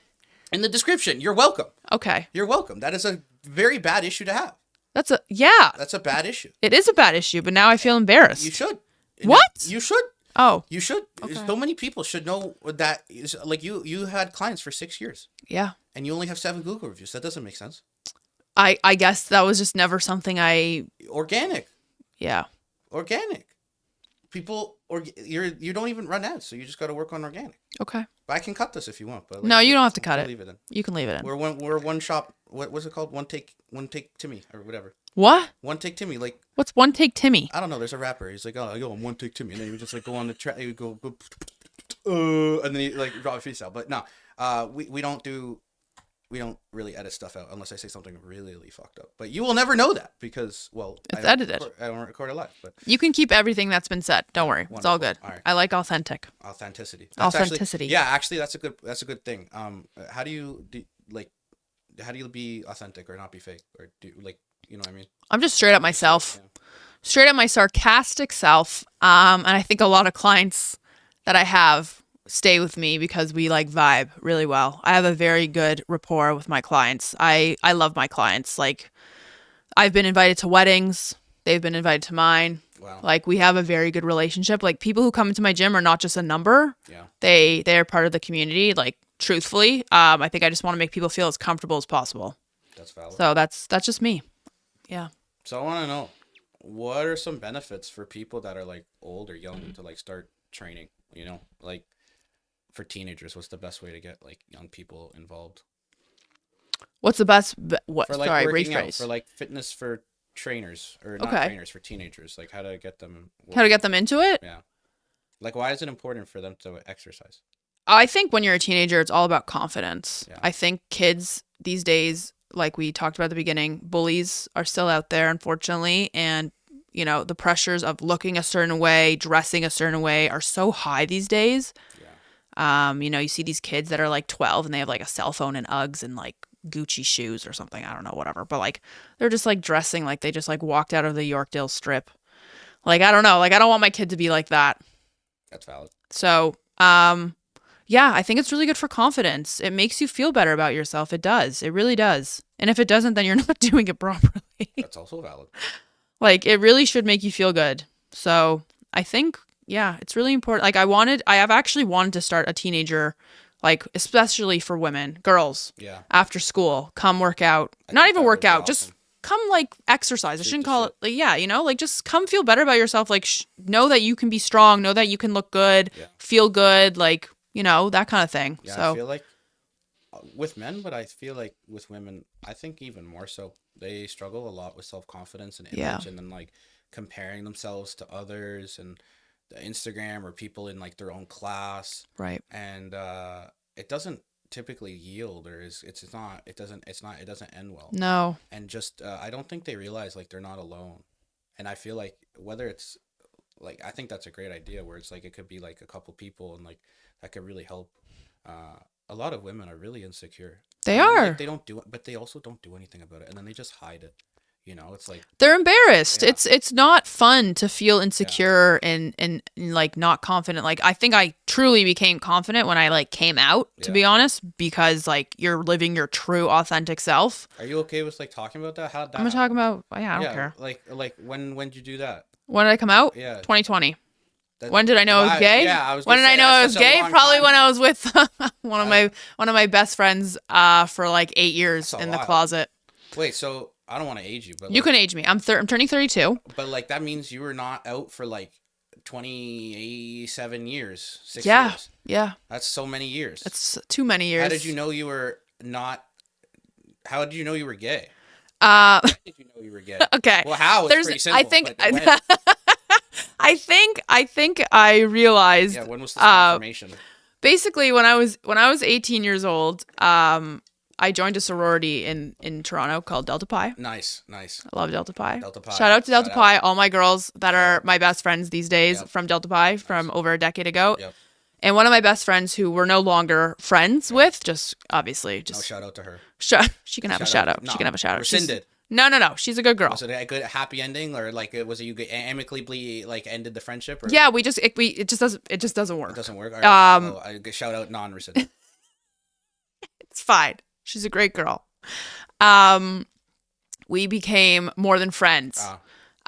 in the description. You're welcome. Okay. You're welcome. That is a very bad issue to have. That's a bad issue. It is a bad issue, but now I feel embarrassed. You should. What? You should. Oh. You should. Okay. So many people should know that. Like you had clients for 6 years. Yeah. And you only have 7 Google reviews. That doesn't make sense. I guess that was just never something Organic. Yeah. Organic. People, you don't even run ads, so you just got to work on organic. Okay. But I can cut this if you want. But no, you don't have to cut it. Leave it in. You can leave it in. We're one shop. What was it called? One take Timmy or whatever. What? One take Timmy. Like, what's One Take Timmy? I don't know. There's a rapper. He's like, oh, yo, I'm One Take Timmy, and then he would just like go on the track. He would go, and then he like drop a freestyle. But no, We don't really edit stuff out unless I say something really, really fucked up. But you will never know that because, well, It's edited. I don't record it live. But You can keep everything that's been said. Don't worry. wonderful. It's all good. All right. I like authentic. Authenticity. Authenticity. Actually, that's a good thing. How do you be authentic or not be fake or do like you know what I mean? I'm just straight up myself. Yeah. Straight up my sarcastic self. And I think a lot of clients that I have stay with me because we like vibe really well. I have a very good rapport with my clients. I love my clients. Like I've been invited to weddings. They've been invited to mine. Wow. Like we have a very good relationship. Like people who come into my gym are not just a number. Yeah. They're part of the community. Like truthfully, I think I just want to make people feel as comfortable as possible. That's valid. So that's just me. Yeah. So I want to know, what are some benefits for people that are like old or young to like start training? You know, like for teenagers, what's the best way to get like young people involved? What's the best? What? For like Sorry, working out, rephrase. for like fitness for trainers or not Okay. trainers for teenagers, like how to get them. How to get them into it? Yeah. Like, why is it important for them to exercise? I think when you're a teenager, it's all about confidence. Yeah. I think kids these days, like we talked about at the beginning, bullies are still out there, unfortunately. And, you know, the pressures of looking a certain way, dressing a certain way are so high these days. Yeah. You know, you see these kids that are like 12 and they have like a cell phone and Uggs and like Gucci shoes or something. I don't know, whatever. But like, they're just like dressing like they just like walked out of the Yorkdale Strip. Like, I don't know. Like, I don't want my kid to be like that. That's valid. So, yeah, I think it's really good for confidence. It makes you feel better about yourself. It does. It really does. And if it doesn't, then you're not doing it properly. That's also valid. Like, it really should make you feel good. So I think, yeah, it's really important. Like, I have actually wanted to start a teenager, like, especially for women, girls, Yeah. after school, come work out. I Not think even that work would be out, just awesome. come, like, exercise. I Shoot shouldn't the call shit. it, like, yeah, you know, like, just come feel better about yourself. Like, know that you can be strong, know that you can look good, Yeah. feel good, like, you know, that kind of thing. Yeah, So I feel like with men, but I feel like with women, I think even more so. They struggle a lot with self-confidence and image, Yeah. and then like comparing themselves to others and the Instagram or people in like their own class, right. and it doesn't typically yield, or it doesn't end well. No. And just I don't think they realize like they're not alone, and I feel like whether it's like I think that's a great idea where it's like it could be like a couple people and like that could really help. A lot of women are really insecure. They And then, are. like, they don't do it, but they also don't do anything about it, and then they just hide it. You know, it's like They're embarrassed. Yeah. It's not fun to feel insecure and like not confident. Like I think I truly became confident when I like came out, to be Yeah. honest, because like you're living your true authentic self. Are you okay with like talking about that? How that? I'm talking about yeah, I don't yeah, care. like when'd you do that? When did I come out? Yeah. 2020. That- When did I know I was gay? Yeah, I was. When gonna did I say, know I that's was such a gay? long Probably time. when I was with one of my best friends for like 8 years That's a in the while. closet. Wait, so I don't want to age you, but You like, can age me. I'm turning 32. but like that means you were not out for like 27 years, 6 Yeah. years. Yeah. That's so many years. It's too many years. How did you know you were not? How did you know you were gay? When Did you know you were gay? okay. Well, how? It's pretty simple. I think but when? I think I realized Yeah, when was this confirmation? basically when I was 18 years old, I joined a sorority in Toronto called Delta Pi. Nice. I love Delta Pi. Delta Pi. Shout out to Delta Shout Pi, all my girls that are Yep. my best friends these days Yep. from Delta Pi from over a decade ago. Yep. And one of my best friends who we're no longer friends with, just obviously No, just shout out to her. she can have a shout out. No, She can have a shout out. rescinded. No. She's a good girl. Was it a good happy ending, or like was it you amicably like ended the friendship? Or Yeah, it just doesn't work. it doesn't work. All right. Shout out non-rescinded. It's fine. She's a great girl. We became more than friends.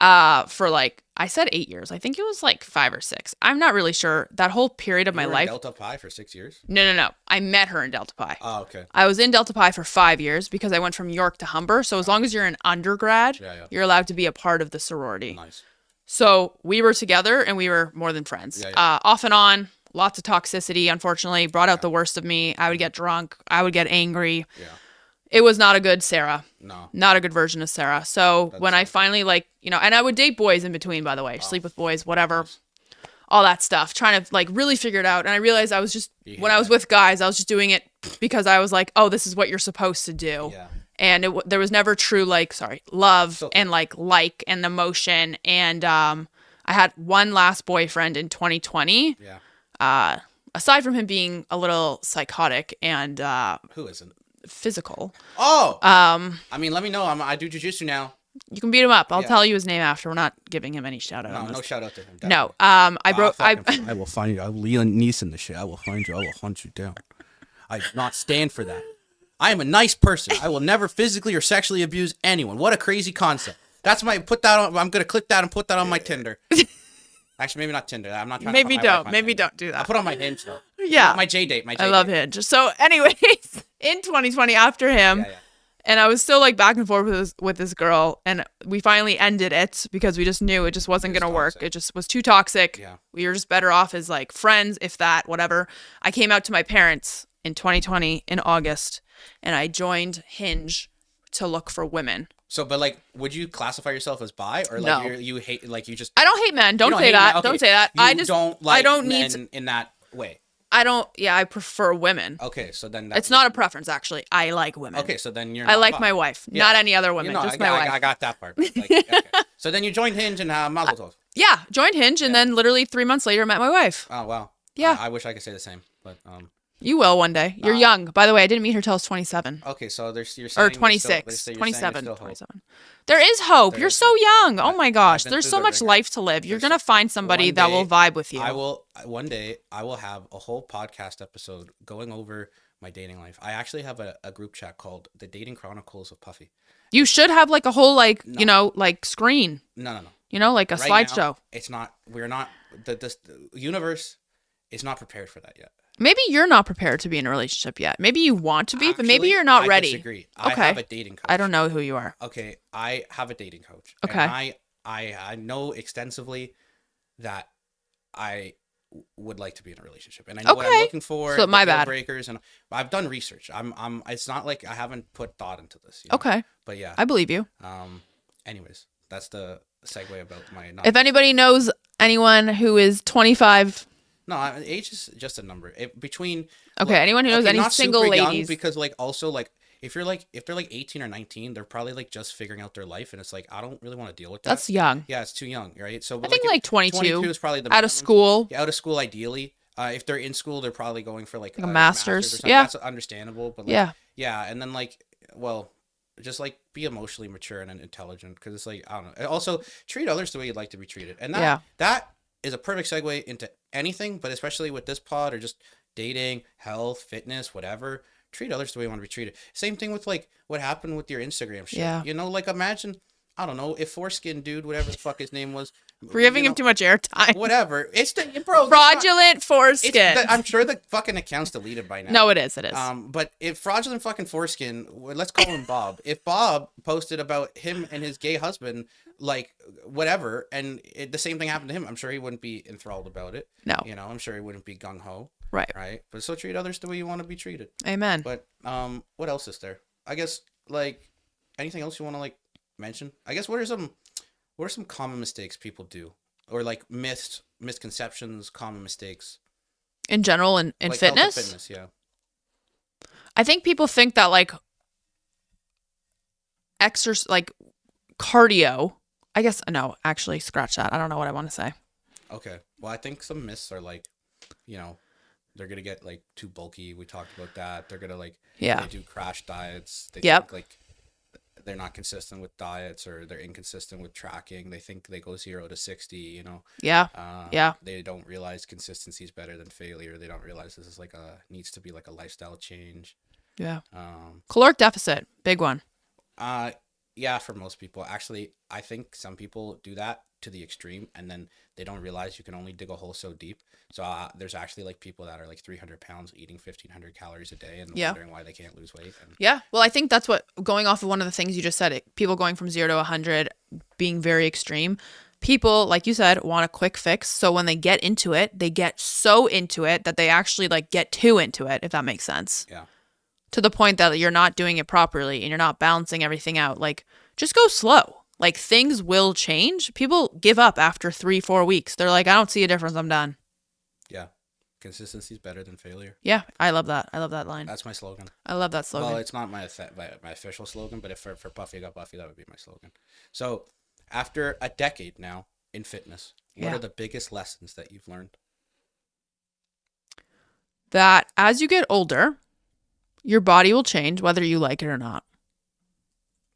For like I said 8 years. I think it was like 5 or 6. I'm not really sure. That whole period of You my were in life. Delta Pi for 6 years. No. I met her in Delta Pi. Oh, okay. I was in Delta Pi for 5 years because I went from York to Humber. So as long as you're an undergrad, Yeah. you're allowed to be a part of the sorority. Nice. So we were together and we were more than friends. Yeah. Off and on, lots of toxicity, unfortunately, brought out the worst of me. I would get drunk. I would get angry. Yeah. It was not a good Sara. No. Not a good version of Sara. So when I finally and I would date boys in between, by the way, sleep with boys, whatever. all that stuff, trying to like really figure it out. And I realized I was just, when I was with guys, I was just doing it because I was like, oh, this is what you're supposed to do. Yeah. And there was never true love and like and emotion. And I had one last boyfriend in 2020. Yeah. Aside from him being a little psychotic and Who isn't? physical. Oh. I mean, let me know. I do jujitsu now. You can beat him up. I'll tell you his name after. We're not giving him any shout out. No shout out to him. No. I will find you. I will Liam Neeson the shit. I will find you. I will hunt you down. I do not stand for that. I am a nice person. I will never physically or sexually abuse anyone. What a crazy concept. That's my put that on. I'm gonna click that and put that on my Tinder. Actually, maybe not Tinder. I'm not trying. Maybe to don't. Maybe don't do that. I'll put on my Hinge though. Yeah. My J date. I love Hinge. So, anyways, in 2020, after him. Yeah. And I was still like back and forth with this girl, and we finally ended it because we just knew it just wasn't gonna work. It just was too toxic. Yeah. We were just better off as like friends, if that, whatever. I came out to my parents in 2020 in August, and I joined Hinge to look for women. So, but like, would you classify yourself as bi, or like No. you hate, like you just? I don't hate men. Don't say that. Don't say that. I don't like I don't men need in that way. I don't. Yeah, I prefer women. Okay, so then It's not a preference, actually. I like women. Okay, so then you're. I Not like bi. my wife, Yeah. not any other women, just my wife. I got that part. Like, okay. So then you joined Hinge and Mazel Tov. Yeah, joined Hinge, and then literally 3 months later, met my wife. Oh wow. Yeah. I wish I could say the same, but You will one day. You're young. By the way, I didn't meet her till I was 27. Okay, so you're saying Or 26. Still, 27. still 27. There is hope. You're so young. Oh my gosh. been There's through so the much ringer. life to live. You're going to find somebody One that day, will vibe with you. One day I will have a whole podcast episode going over my dating life. I actually have a group chat called The Dating Chronicles of Puffy. You should have like a whole like screen. No. Like a Right slideshow. now, it's not. We're not. The universe is not prepared for that yet. Maybe you're not prepared to be in a relationship yet. Maybe you want to be, but maybe Actually, you're not I ready. Disagree. Okay. I have a dating coach. I don't know who you are. Okay, I have a dating coach. Okay. And I know extensively that I would like to be in a relationship, and I know what I'm looking for. So my deal bad. breakers, and I've done research. I'm. It's not like I haven't put thought into this. Okay. But yeah. I believe you. Anyways, that's the segue about my. If anybody knows anyone who is 25. No, age is just a number. Between. Okay, anyone who knows any not single super young, ladies. because like also like if they're like 18 or 19, they're probably like just figuring out their life, and it's like I don't really want to deal with that. That's young. Yeah, it's too young, right? So I think like 22. 22 is probably the out minimum. of school. Yeah, out of school ideally. If they're in school, they're probably going for like a master's. or something. Yeah, that's understandable. But like, yeah, and then like just like be emotionally mature and intelligent, because it's like I don't know. And also treat others the way you'd like to be treated, and that is a perfect segue into anything, but especially with this pod or just dating, health, fitness, whatever. Treat others the way you want to be treated. Same thing with like what happened with your Instagram shit. Yeah. Like imagine, I don't know, if foreskin dude, whatever the fuck his name was. we're giving him too much airtime. Whatever. It's bro. Fraudulent foreskin. I'm sure the fucking account's deleted by now. No, it is. It is. But if fraudulent fucking foreskin, let's call him Bob. If Bob posted about him and his gay husband, like whatever, and the same thing happened to him, I'm sure he wouldn't be enthralled about it. No. I'm sure he wouldn't be gung ho. Right. But so treat others the way you want to be treated. Amen. But what else is there? I guess like anything else you want to like mention? I guess what are some common mistakes people do, or like misconceptions, common mistakes in general, in like fitness? Health and fitness, yeah. I think people think that like exercise, like cardio. I guess no. Actually, scratch that. I don't know what I want to say. Okay. Well, I think some myths are like, they're gonna get like too bulky. We talked about that. They're gonna like they do crash diets. They think like they're not consistent with diets, or they're inconsistent with tracking. They think they go 0 to 60. Yeah. They don't realize consistency is better than failure. They don't realize this is like needs to be like a lifestyle change. Yeah. Caloric deficit, big one. Yeah, for most people. Actually, I think some people do that to the extreme, and then they don't realize you can only dig a hole so deep. So there's actually like people that are like 300 pounds eating 1,500 calories a day and wondering why they can't lose weight. Yeah. Well, I think that's what, going off of one of the things you just said, people going from 0 to 100 being very extreme. People, like you said, want a quick fix. So when they get into it, they get so into it that they actually like get too into it, if that makes sense. Yeah. To the point that you're not doing it properly and you're not balancing everything out. Like, just go slow. Like, things will change. People give up after 3-4 weeks. They're like, I don't see a difference. I'm done. Yeah. Consistency is better than failure. Yeah, I love that. I love that line. That's my slogan. I love that slogan. Well, it's not my official slogan, but if for Puffy, I got Buffy, that would be my slogan. So, after a decade now in fitness, what are the biggest lessons that you've learned? That as you get older, your body will change whether you like it or not.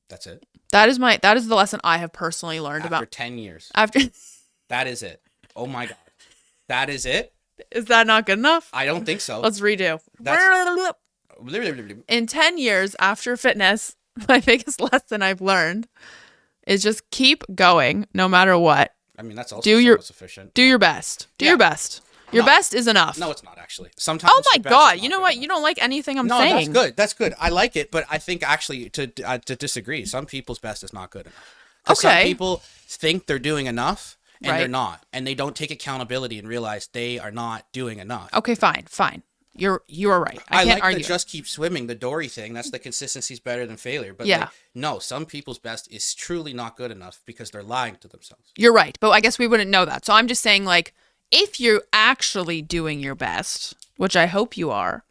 That's it. That is the lesson I have personally learned after about 10 years. After that is it. Oh my God. That is it? Is that not good enough? I don't think so. Let's redo. In 10 years after fitness, my biggest lesson I've learned is just keep going no matter what. I mean, that's also sufficient. Do your best. Do your best. Your best is enough. No, it's not actually. Sometimes. Oh my God! You know what? You don't like anything I'm saying. No, that's good. That's good. I like it, but I think actually to disagree. Some people's best is not good enough. Okay. Some people think they're doing enough and they're not, and they don't take accountability and realize they are not doing enough. Okay, fine. You are right. I can't like argue. The just keep swimming, the Dory thing. That's the consistency is better than failure. But no, some people's best is truly not good enough because they're lying to themselves. You're right, but I guess we wouldn't know that. So I'm just saying, like, if you're actually doing your best, which I hope you are,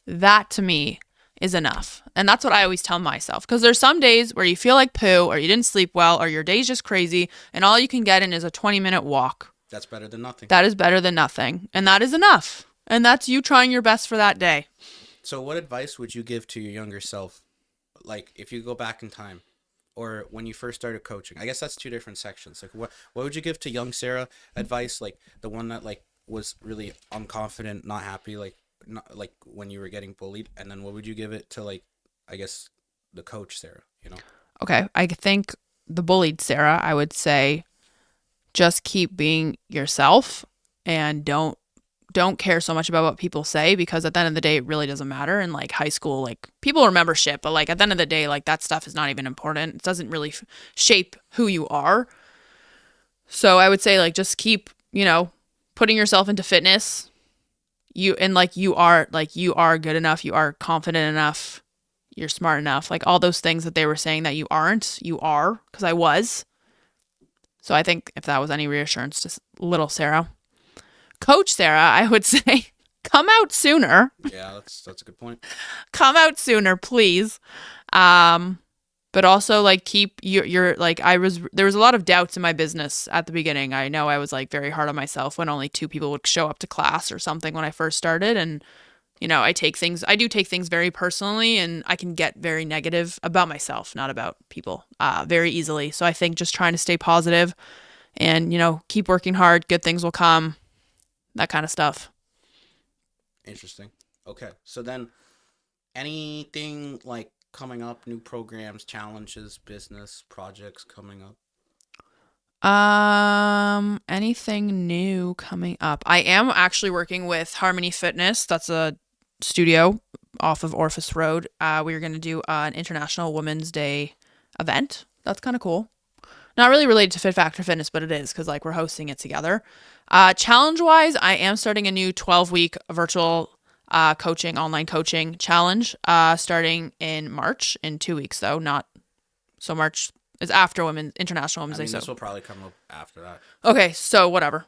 that to me is enough. And that's what I always tell myself. Because there's some days where you feel like poo or you didn't sleep well or your day's just crazy and all you can get in is a 20-minute walk. That's better than nothing. That is better than nothing. And that is enough. And that's you trying your best for that day. So what advice would you give to your younger self? Like if you go back in time or when you first started coaching? I guess that's two different sections. Like what would you give to young Sara advice? Like the one that like was really unconfident, not happy, like not like when you were getting bullied. And then what would you give it to like, I guess the coach Sara, you know? Okay. I think the bullied Sara, I would say just keep being yourself and don't care so much about what people say because at the end of the day, it really doesn't matter. In like high school, like people remember shit, but like at the end of the day, like that stuff is not even important. It doesn't really shape who you are. So I would say like, just keep, putting yourself into fitness. You are good enough. You are confident enough. You're smart enough. Like all those things that they were saying that you aren't, you are, because I was. So I think if that was any reassurance to little Sara. Coach Sara, I would say, come out sooner. Yeah, that's a good point. Come out sooner, please. But also like keep your like there was a lot of doubts in my business at the beginning. I know I was like very hard on myself when only 2 people would show up to class or something when I first started. And I do take things very personally and I can get very negative about myself, not about people, very easily. So I think just trying to stay positive and, keep working hard, good things will come. That kind of stuff. Interesting. Okay. So then anything like coming up, new programs, challenges, business, projects coming up? Anything new coming up? I am actually working with Harmony Fitness. That's a studio off of Orpheus Road. We're going to do an International Women's Day event. That's kind of cool. Not really related to Fit Factor Fitness, but it is because like we're hosting it together. Challenge-wise, I am starting a new 12-week virtual online coaching challenge starting in March, in 2 weeks though. Not so March is after International Women's Day. This will probably come up after that. Okay, so whatever.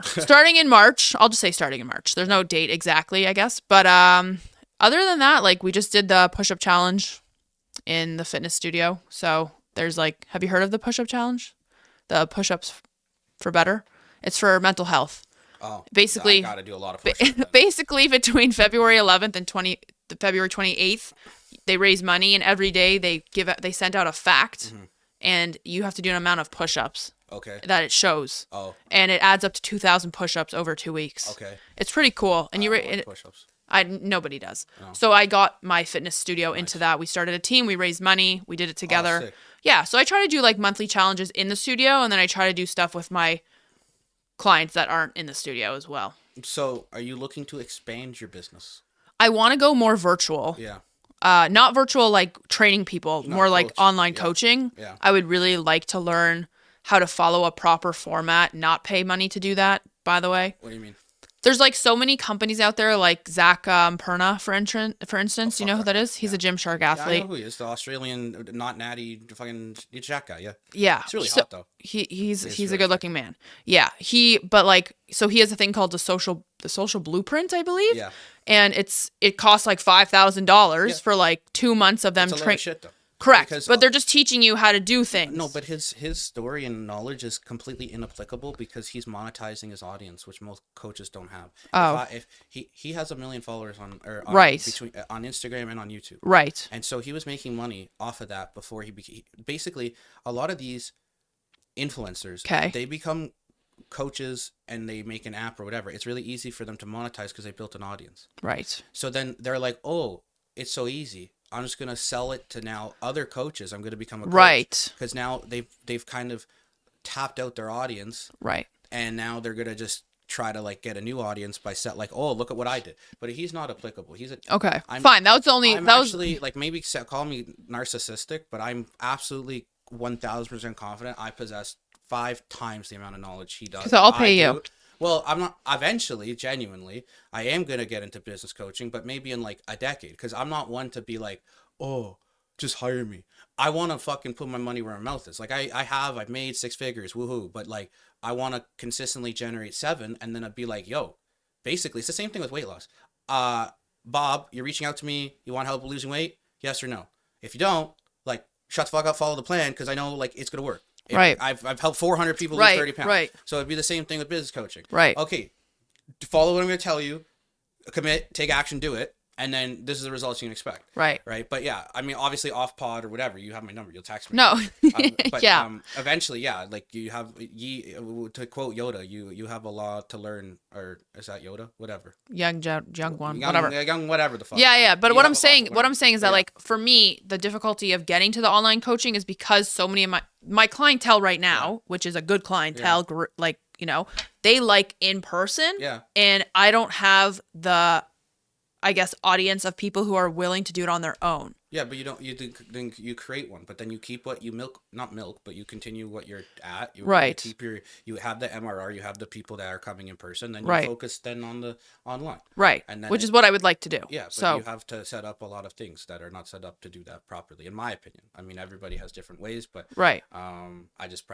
Starting in March. I'll just say starting in March. There's no date exactly, I guess. But other than that, like we just did the push-up challenge in the fitness studio. So there's like, have you heard of the push-up challenge? The push-ups for better? It's for mental health. Oh, basically, I gotta do a lot of push-ups. Basically, between February 11th and February 28th, they raise money, and every day they send out a fact, and you have to do an amount of push-ups. Okay. That it shows. Oh. And it adds up to 2,000 push-ups over 2 weeks. Okay. It's pretty cool, and push-ups. Nobody does. No. So I got my fitness studio into that. We started a team. We raised money. We did it together. Oh, sick. Yeah. So I try to do like monthly challenges in the studio, and then I try to do stuff with my clients that aren't in the studio as well. So are you looking to expand your business? I want to go more virtual. Yeah. Not virtual like training people, more like online coaching. Yeah. I would really like to learn how to follow a proper format, not pay money to do that, by the way. What do you mean? There's like so many companies out there, like Zach Perna, for Oh, instance. You fuck know who that that guy. is? He's Yeah. a Gymshark Yeah, I know athlete. who he is. The Australian, not natty, fucking Jack guy. Yeah. Yeah. He's really So hot though. he's He's he's a really good sick. looking man. Yeah. But like, so he has a thing called the social blueprint, I believe. Yeah. And it costs like Yeah. $5,000 for like 2 months of It's them a load train. of shit though. Correct. Because But they're just teaching you how to do no, things. but his story and knowledge is completely inapplicable because he's monetizing his audience, which most coaches don't have. Oh. If he has 1 million followers on Right. between on Instagram and on YouTube, Right. and so he was making money off of that before basically a lot of these influencers, Okay. they become coaches and they make an app or whatever. It's really easy for them to monetize because they built an audience. Right. So then they're like, oh, it's so easy. I'm just gonna sell it to now other coaches. I'm gonna become a coach. Right. Because now they've kind of tapped out their audience, Right. and now they're gonna just try to like get a new audience by like, oh, look at what I did. But he's not applicable. Okay. I'm, Fine. That was the only. I'm That was actually like maybe call me narcissistic, but I'm absolutely 1,000% confident I possess 5 times the amount of knowledge he does. So I'll pay you. Well, I'm not. Eventually, genuinely, I am gonna get into business coaching, but maybe in like a decade, because I'm not one to be like, oh, just hire me. I want to fucking put my money where my mouth is. Like I've made 6 figures, woohoo. But like I want to consistently generate 7, and then I'd be like, yo, basically it's the same thing with weight loss. Bob, you're reaching out to me. You want help with losing weight? Yes or no? If you don't, like, shut the fuck up, follow the plan, because I know like it's gonna work. Right. I've helped 400 people lose Right. 30 pounds. Right. So it'd be the same thing with business coaching. Right. Okay, follow what I'm going to tell you, commit, take action, do it, and then this is the results you can expect. Right. Right. But yeah, I mean, obviously off pod or whatever, you have my number, you'll text me. No. But Yeah. eventually, yeah, like you have, to quote Yoda, you have a lot to learn, or is that Yoda? Whatever. Young one. Whatever. Young, whatever the fuck. Yeah, yeah. But You what have I'm a lot saying, to what learn. I'm saying is that Yeah. like for me, the difficulty of getting to the online coaching is because so many of my clientele right now, which is a good clientele, like, you know, they like in person. Yeah. And I don't have the, I guess, audience of people who are willing to do it on their own. Yeah, but then you create one, but then you keep what you not milk, but you continue what you're at. Right. You have the MRR, you have the people that are coming in person, then you Right. focus then on the online. Right. And then Which is what I would like to do. Yeah, but So you have to set up a lot of things that are not set up to do that properly, in my opinion. I mean, everybody has different ways, but right. I just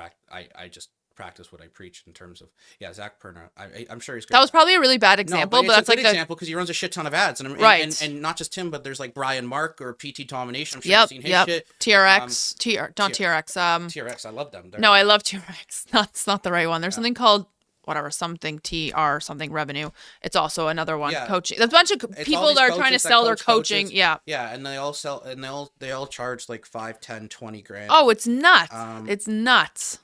practice what I preach in terms of Zach Perna. I'm sure he's good. That was probably a really bad example, No, but that's a like good example because he runs a shit ton of ads, and Right. and not just him, but there's like Brian Mark or PT Domination. I'm sure Yep. you've seen his Yep. shit. TRX. Not TRX. TRX, I love them. No, I love TRX. That's not the right one. There's something called whatever, something TR, something revenue. It's also another one. Yeah. Coaching. There's a bunch of It's all people these that are trying to coaches that sell their coach coaching. coaches. Yeah. Yeah, and they all sell, and they all charge like 5, 10, 20 grand. Oh, it's nuts. It's nuts.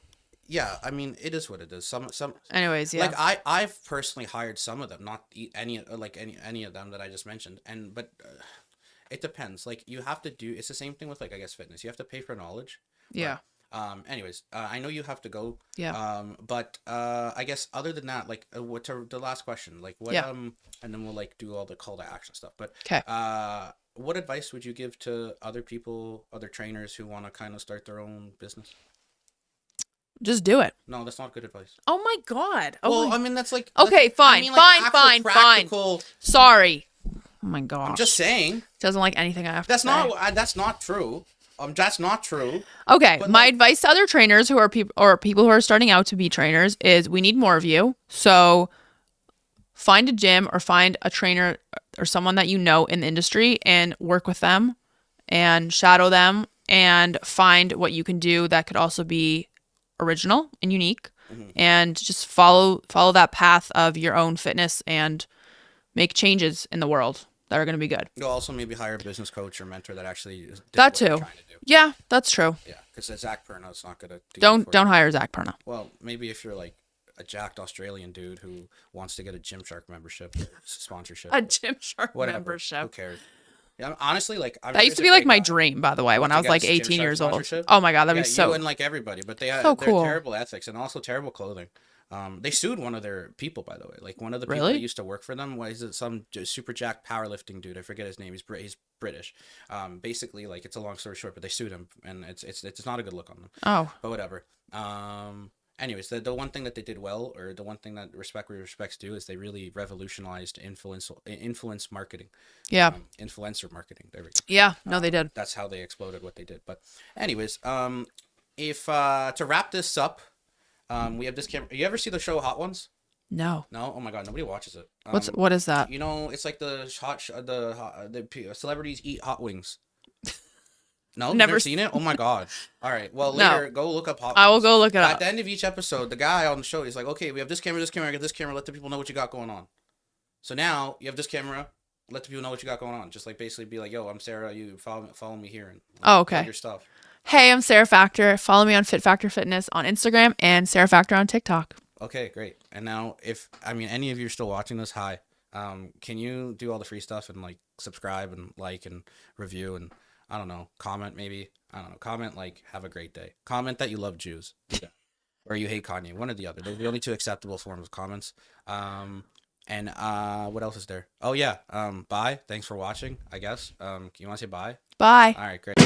Yeah, I mean, it is what it is. Some. Anyways, yeah. Like I've personally hired some of them, not any of them that I just mentioned, but it depends. Like you have to do. It's the same thing with like I guess fitness. You have to pay for knowledge. Yeah. Anyways, I know you have to go. Yeah. But I guess other than that, like what to the last question, like what and then we'll like do all the call to action stuff. But Okay. what advice would you give to other people, other trainers who want to kind of start their own business? Just do it. No, that's not good advice. Oh my god. Oh Well, my... I mean that's like Okay, fine, I mean, like, fine. practical... Sorry. Oh my gosh. I'm just saying. Doesn't like anything I have That's to say. that's not true. That's not true. Okay, But, my like- advice to other trainers who are people who are starting out to be trainers is we need more of you. So find a gym or find a trainer or someone that you know in the industry and work with them and shadow them and find what you can do that could also be original and unique and just follow that path of your own fitness and make changes in the world that are going to be good. You'll also maybe hire a business coach or mentor that actually did That what you're too. trying to do. Yeah, that's true. Yeah, because Zach Perna's not gonna do Don't hire Zach Perna. Well, maybe if you're like a jacked Australian dude who wants to get a Gymshark membership sponsorship, A Gymshark whatever. membership. Who cares? Yeah, honestly, like That used to be like my dream, by the way, when I was get like a 18 Gymshark years old. sponsorship? Oh my god, that'd Yeah, be so. you and like everybody, but they're cool. terrible ethics and also terrible clothing. They sued one of their people, by the way. Like one of the people Really? that used to work for them was some super jack powerlifting dude. I forget his name. He's British. Basically, like it's a long story short, but they sued him, and it's not a good look on them. Oh, But whatever. Anyways, the one thing that they did well, or the one thing that respect where respects due, is they really revolutionized influence marketing, Yeah. influencer marketing. There we go. Yeah. No, they did. That's how they exploded what they did. But anyways, if to wrap this up, we have this camera. You ever see the show Hot Ones? No. No. Oh my God, nobody watches it. What is that? You know, it's like the celebrities eat hot wings. No, you've never seen it? Oh my God. All right. Well, later, go look up Hot Ones. I will go look it up. At the end of each episode, the guy on the show, he's like, okay, we have this camera, I get this camera, let the people know what you got going on. So now you have this camera, let the people know what you got going on. Just like basically be like, yo, I'm Sara, you follow me here. And okay. Your stuff. Hey, I'm Sara Factor. Follow me on Fit Factor Fitness on Instagram and Sara Factor on TikTok. Okay, great. And now, if any of you are still watching this, hi. Can you do all the free stuff and like subscribe and like and review and I don't know, comment maybe? I don't know. Comment like have a great day. Comment that you love Jews. Or you hate Kanye. One or the other. They're the only two acceptable forms of comments. And what else is there? Oh yeah. Bye. Thanks for watching, I guess. You want to say bye? Bye. All right, great.